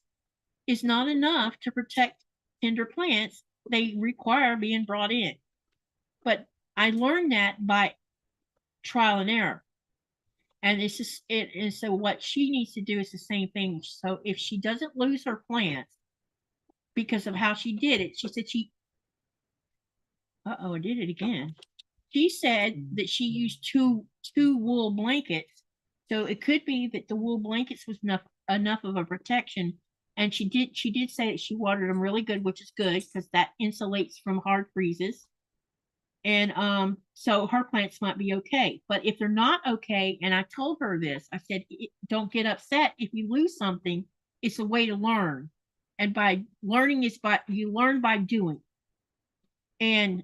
Speaker 1: is not enough to protect tender plants. They require being brought in. But I learned that by trial and error. And it's just it. And so what she needs to do is the same thing. So if she doesn't lose her plants because of how she did it, she said she. I did it again. She said that she used two wool blankets, so it could be that the wool blankets was enough of a protection. And she did say that she watered them really good, which is good because that insulates from hard freezes. And so her plants might be okay. But if they're not okay, and I told her this, I said, don't get upset if you lose something. It's a way to learn, and by learning is by you learn by doing. And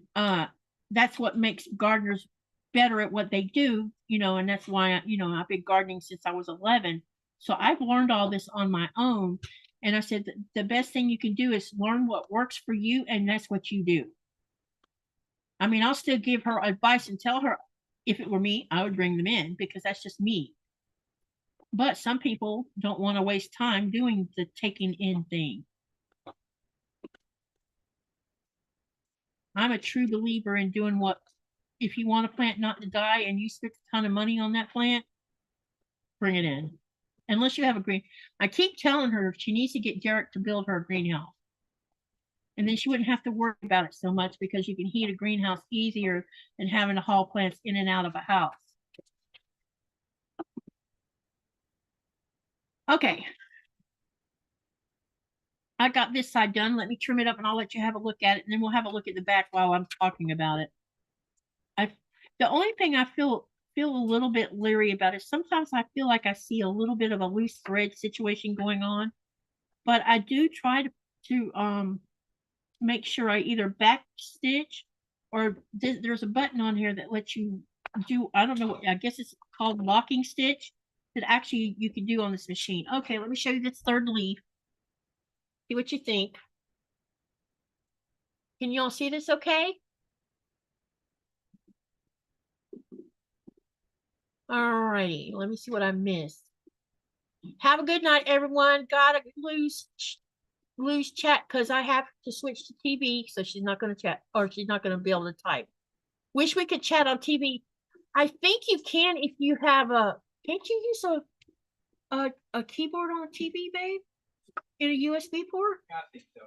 Speaker 1: that's what makes gardeners better at what they do, and that's why I've been gardening since I was 11. So I've learned all this on my own. And I said the best thing you can do is learn what works for you, and that's what you do. I mean, I'll still give her advice and tell her if it were me, I would bring them in because that's just me. But some people don't want to waste time doing the taking in thing. I'm a true believer in doing what, if you want a plant not to die and you spend a ton of money on that plant, bring it in. Unless you have a green. I keep telling her she needs to get Derek to build her a greenhouse. And then she wouldn't have to worry about it so much because you can heat a greenhouse easier than having to haul plants in and out of a house. Okay. I got this side done. Let me trim it up and I'll let you have a look at it. And then we'll have a look at the back while I'm talking about it. The only thing I feel a little bit leery about is sometimes I feel like I see a little bit of a loose thread situation going on. But I do try to make sure I either back stitch or there's a button on here that lets you do, I don't know, I guess it's called locking stitch that actually you can do on this machine. Okay, let me show you this third leaf. See what you think. Can you all see this okay? All righty, let me see what I missed. Have a good night, everyone. Gotta lose chat because I have to switch to TV, so she's not going to chat, or she's not going to be able to type. Wish we could chat on TV. I think you can if you have a. Can't you use a keyboard on a TV, babe? In a USB port?
Speaker 2: I think so.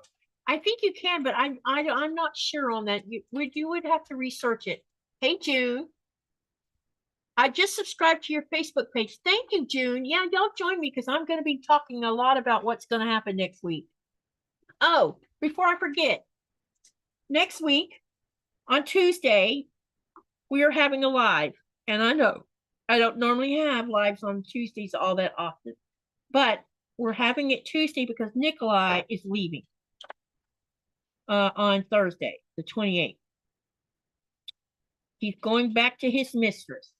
Speaker 1: I think you can, but I'm not sure on that. You would have to research it. Hey, June. I just subscribed to your Facebook page. Thank you, June. Yeah, y'all join me because I'm going to be talking a lot about what's going to happen next week. Oh, before I forget, next week on Tuesday, we are having a live. And I know I don't normally have lives on Tuesdays all that often, but we're having it Tuesday because Nikolai is leaving on Thursday, the 28th. He's going back to his mistress.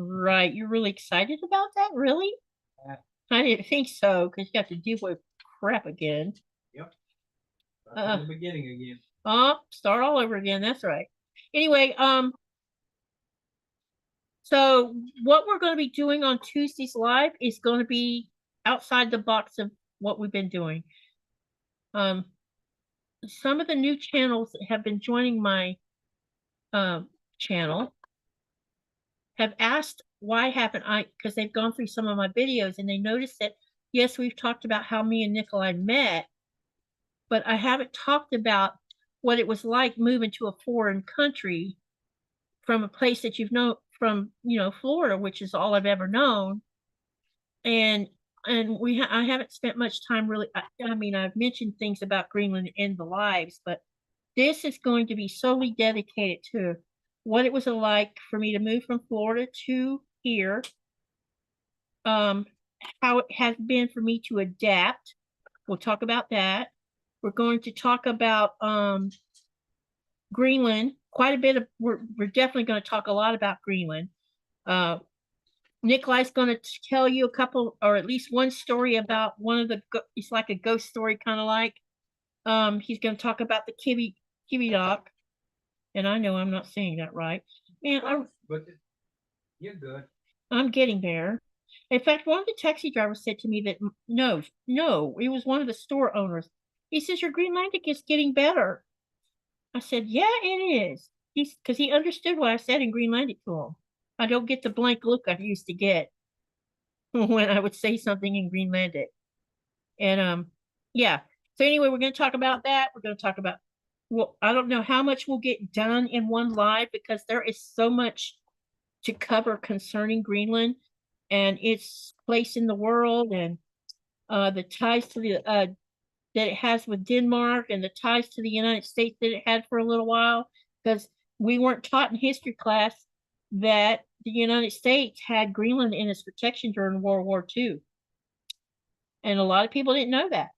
Speaker 1: Right. You're really excited about that? Really?
Speaker 2: Yeah.
Speaker 1: I didn't think so because you have to deal with crap again.
Speaker 2: Yep. From the beginning again.
Speaker 1: Start all over again. That's right. Anyway, so what we're going to be doing on Tuesday's live is going to be outside the box of what we've been doing. Some of the new channels that have been joining my channel have asked why haven't I, because they've gone through some of my videos and they noticed that, yes, we've talked about how me and Nikolai met, but I haven't talked about what it was like moving to a foreign country from a place that you've known from, Florida, which is all I've ever known. And I haven't spent much time really. I mean, I've mentioned things about Greenland in the lives, but this is going to be solely dedicated to what it was like for me to move from Florida to here, how it has been for me to adapt. We'll talk about that. We're going to talk about Greenland. Quite a bit of, we're definitely going to talk a lot about Greenland. Nikolai's going to tell you a couple, or at least one story about one of the, it's like a ghost story, kind of like. He's going to talk about the Kiwi dock. And I know I'm not saying that right. Man,
Speaker 2: You're good.
Speaker 1: I'm getting there. In fact, one of the taxi drivers said to me that, no, it was one of the store owners. He says, your Greenlandic is getting better. I said, yeah, it is. because he understood what I said in Greenlandic to him. I don't get the blank look I used to get when I would say something in Greenlandic. And yeah. So anyway, we're going to talk about that. We're going to talk about, well, I don't know how much we'll get done in one live because there is so much to cover concerning Greenland and its place in the world, and the ties to the that it has with Denmark, and the ties to the United States that it had for a little while, because we weren't taught in history class that the United States had Greenland in its protection during World War II. And a lot of people didn't know that.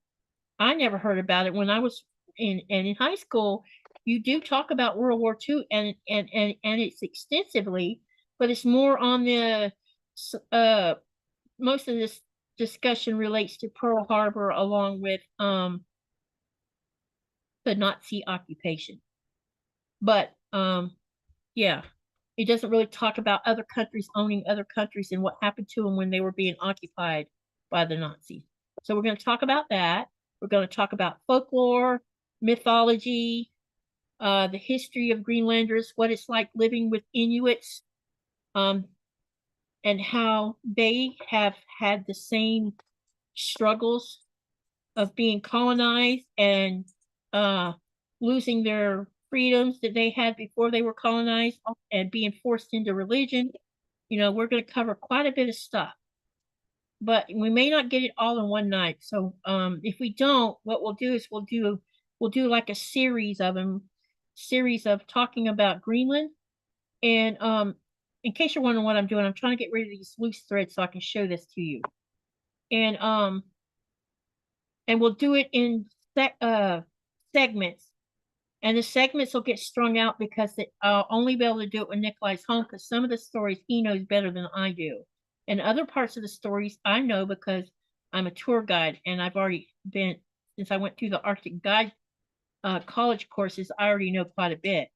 Speaker 1: I never heard about it when I was in high school. You do talk about World War II, and it's extensively, but it's more on the most of this discussion relates to Pearl Harbor along with the Nazi occupation. But yeah, it doesn't really talk about other countries owning other countries and what happened to them when they were being occupied by the Nazis. So we're going to talk about that. We're going to talk about folklore, mythology, the history of Greenlanders, what it's like living with Inuits, and how they have had the same struggles of being colonized and losing their freedoms that they had before they were colonized and being forced into religion. You know, we're going to cover quite a bit of stuff, but we may not get it all in one night. So if we don't, what we'll do is we'll do like a series of talking about Greenland. And in case you're wondering what I'm doing, I'm trying to get rid of these loose threads so I can show this to you. And we'll do it in segments. And the segments will get strung out because I'll only be able to do it when Nikolai's home, because some of the stories he knows better than I do. And other parts of the stories I know because I'm a tour guide, and I've already been, since I went through the Arctic Guide college courses, I already know quite a bit.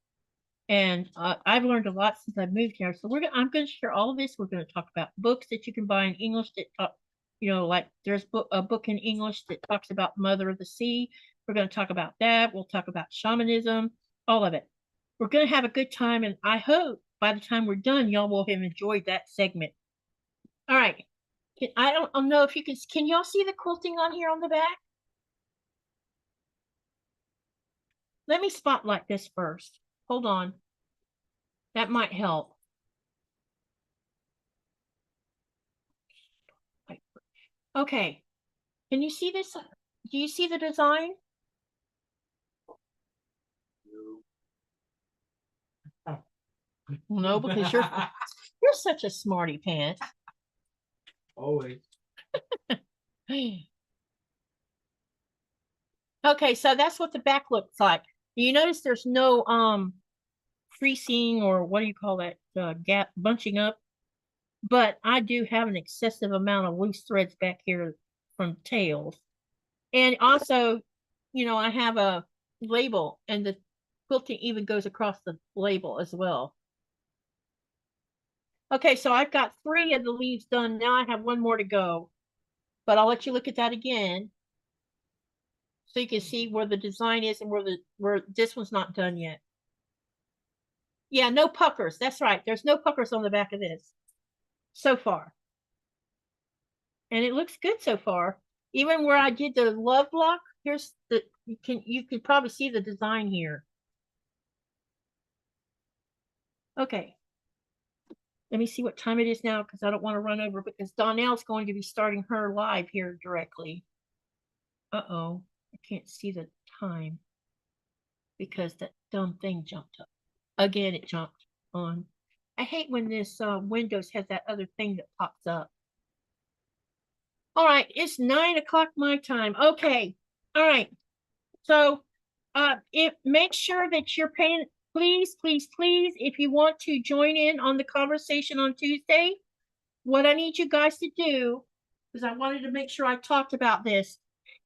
Speaker 1: And I've learned a lot since I've moved here. So I'm going to share all of this. We're going to talk about books that you can buy in English that talk, you know, like there's a book in English that talks about Mother of the Sea. We're going to talk about that. We'll talk about shamanism, all of it. We're going to have a good time, and I hope by the time we're done, y'all will have enjoyed that segment. All right. I don't know if you can y'all see the quilting on here on the back? Let me spotlight this first. Hold on. That might help. Okay. Can you see this? Do you see the design? No, because you're such a smarty pants.
Speaker 2: Always.
Speaker 1: Okay, so that's what the back looks like. You notice there's no creasing, or what do you call that, gap bunching up, but I do have an excessive amount of loose threads back here from tails. And also, you know, I have a label, and the quilting even goes across the label as well. Okay, so I've got 3 of the leaves done. Now I have 1 more to go, but I'll let you look at that again so you can see where the design is and where this one's not done yet. Yeah, no puckers. That's right. There's no puckers on the back of this so far. And it looks good so far. Even where I did the love block, here's the, you can probably see the design here. Okay. Let me see what time it is now, because I don't want to run over, because Donnell's going to be starting her live here directly. Uh-oh, I can't see the time because that dumb thing jumped up. Again, it jumped on. I hate when this Windows has that other thing that pops up. All right, it's 9 o'clock my time. Okay, all right. So make sure that you're paying, please, please, please, if you want to join in on the conversation on Tuesday, what I need you guys to do, because I wanted to make sure I talked about this.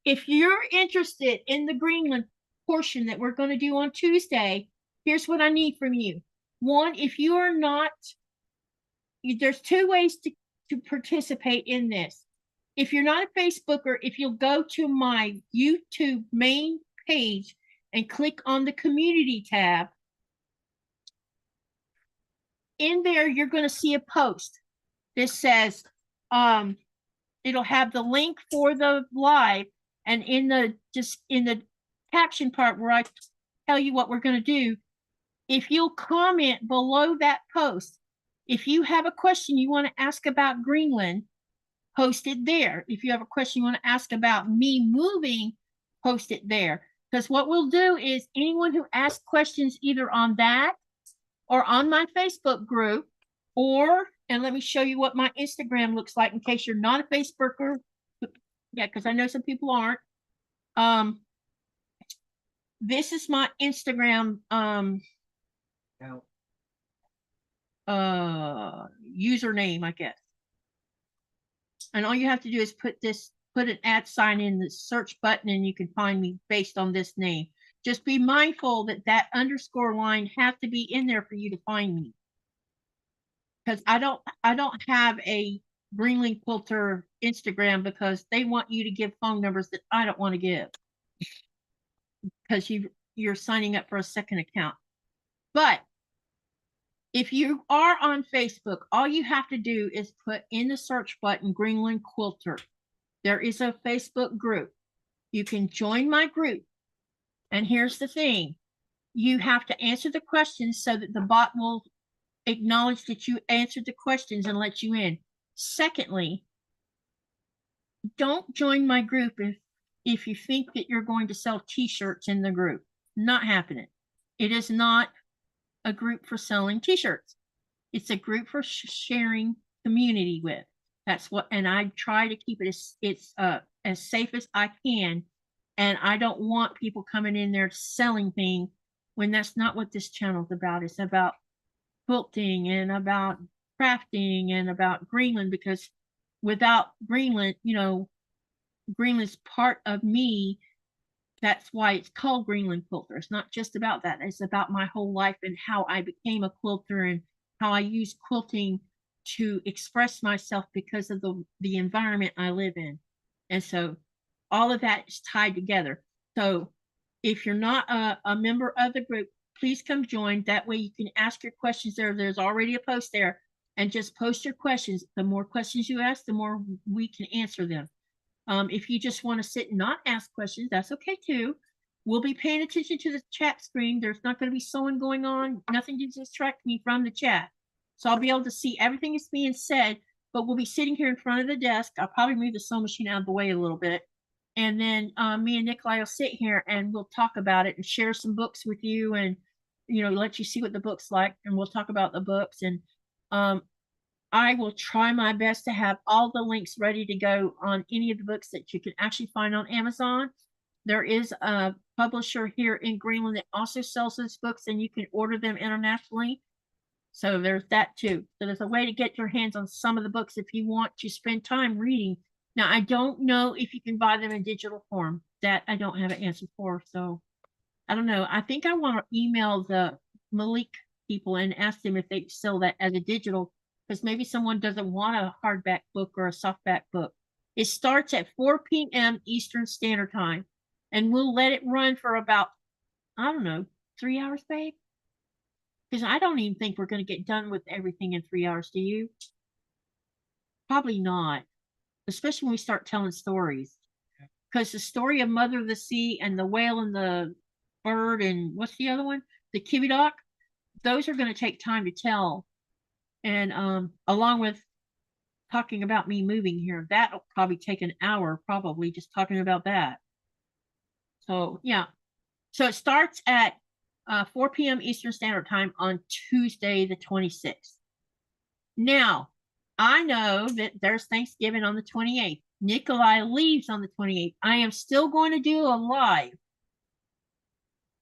Speaker 1: If you're interested in the Greenland portion that we're going to do on Tuesday, here's what I need from you. 1, if you are not, there's 2 ways to participate in this. If you're not a Facebooker, if you'll go to my YouTube main page and click on the community tab, in there, you're going to see a post. This says, it'll have the link for the live, and in the caption part where I tell you what we're going to do, if you'll comment below that post, if you have a question you want to ask about Greenland, post it there. If you have a question you want to ask about me moving, post it there. Because what we'll do is anyone who asks questions either on that or on my Facebook group, and let me show you what my Instagram looks like in case you're not a Facebooker. Yeah, because I know some people aren't. This is my Instagram username, I guess. And all you have to do is put an @ in the search button, and you can find me based on this name. Just be mindful that underscore line has to be in there for you to find me. Because I don't have a Greenland Quilter Instagram, because they want you to give phone numbers that I don't want to give, because you're signing up for a second account. But if you are on Facebook, all you have to do is put in the search button Greenland Quilter. There is a Facebook group. You can join my group. And here's the thing. You have to answer the questions so that the bot will acknowledge that you answered the questions and let you in. Secondly, don't join my group if you think that you're going to sell t-shirts in the group. Not happening. It is not a group for selling t-shirts. It's a group for sharing community with. That's what, and I try to keep it as safe as I can. And I don't want people coming in there selling things when that's not what this channel is about. It's about quilting and about crafting and about Greenland, because without Greenland, Greenland's part of me. That's why it's called Greenland Quilter. It's not just about that. It's about my whole life and how I became a quilter and how I use quilting to express myself because of the environment I live in. And so all of that is tied together. So if you're not a member of the group, please come join. That way you can ask your questions there. There's already a post there, and just post your questions. The more questions you ask, the more we can answer them. If you just want to sit and not ask questions, that's okay too. We'll be paying attention to the chat screen. There's not going to be sewing going on, nothing to distract me from the chat. So I'll be able to see everything that's being said, but we'll be sitting here in front of the desk. I'll probably move the sewing machine out of the way a little bit. And then me and Nikolai will sit here and we'll talk about it and share some books with you, and let you see what the book's like, and we'll talk about the books. And I will try my best to have all the links ready to go on any of the books that you can actually find on Amazon. There is a publisher here in Greenland that also sells those books, and you can order them internationally. So there's that too. So there's a way to get your hands on some of the books if you want to spend time reading. Now, I don't know if you can buy them in digital form. That I don't have an answer for. So I don't know. I think I want to email the Malik people and ask them if they sell that as a digital, because maybe someone doesn't want a hardback book or a softback book. It starts at 4 p.m. Eastern Standard Time, and we'll let it run for about, I don't know, 3 hours, babe? Because I don't even think we're going to get done with everything in 3 hours, do you? Probably not, especially when we start telling stories. Because the story of Mother of the Sea and the whale and the bird and what's the other one? The kiwidock. Those are going to take time to tell. And along with talking about me moving here, that'll probably take an hour, probably just talking about that. So yeah, so it starts at 4 p.m. Eastern Standard Time on Tuesday, the 26th. Now, I know that there's Thanksgiving on the 28th. Nikolai leaves on the 28th. I am still going to do a live.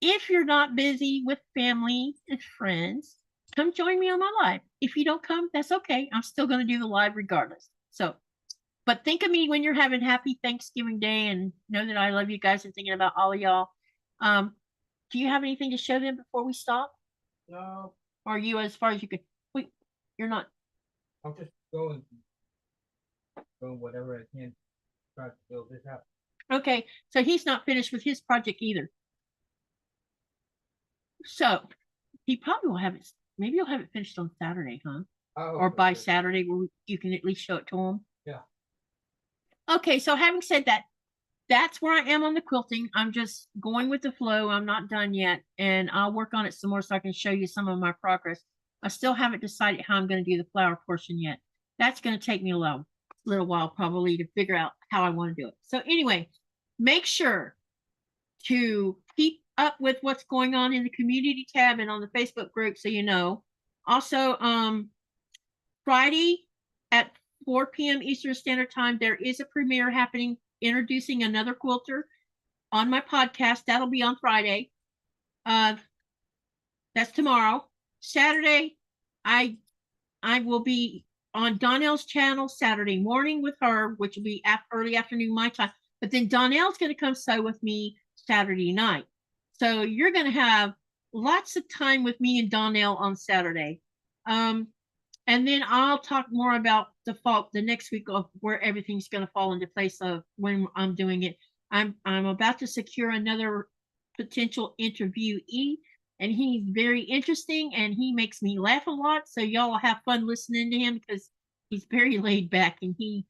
Speaker 1: If you're not busy with family and friends, come join me on my live. If you don't come, that's okay. I'm still going to do the live regardless. So, but think of me when you're having happy Thanksgiving Day, and know that I love you guys and thinking about all of y'all. Do you have anything to show them before we stop?
Speaker 2: No.
Speaker 1: Or are you as far as you could? Wait, you're not.
Speaker 2: I'll just go whatever I can. Try to build this up.
Speaker 1: Okay, so he's not finished with his project either. So he probably will have it. maybe you'll have it finished on Saturday, huh?
Speaker 3: Oh,
Speaker 1: Or by
Speaker 3: okay.
Speaker 1: Saturday, where you can at least show it to them.
Speaker 3: Yeah.
Speaker 1: Okay, so having said that, that's where I am on the quilting. I'm just going with the flow. I'm not done yet, and I'll work on it some more so I can show you some of my progress. I still haven't decided how I'm going to do the flower portion yet. That's going to take me a little while probably to figure out how I want to do it. So anyway, make sure to keep up with what's going on in the community tab and on the Facebook group so you know. Also, Friday at 4 p.m. Eastern Standard Time, there is a premiere happening introducing another quilter on my podcast. That'll be on Friday. That's tomorrow. Saturday, I will be on Donnell's channel Saturday morning with her, which will be early afternoon my time. But then Donnell's going to come sew with me Saturday night. So you're going to have lots of time with me and Donnell on Saturday. And then I'll talk more about the next week of where everything's going to fall into place of when I'm doing it. I'm about to secure another potential interviewee, and he's very interesting and he makes me laugh a lot. So y'all will have fun listening to him because he's very laid back and he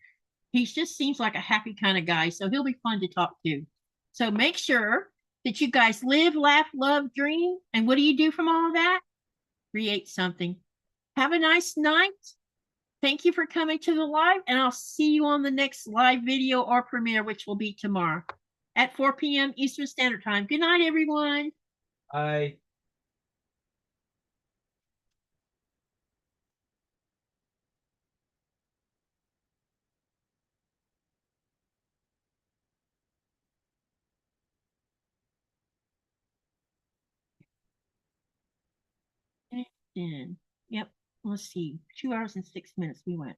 Speaker 1: just seems like a happy kind of guy. So he'll be fun to talk to. So make sure that you guys live, laugh, love, dream. And what do you do from all of that? Create something. Have a nice night. Thank you for coming to the live, and I'll see you on the next live video or premiere, which will be tomorrow at 4 p.m. Eastern Standard Time. Good night, everyone.
Speaker 3: I
Speaker 1: And, yep, let's see, 2 hours and 6 minutes we went.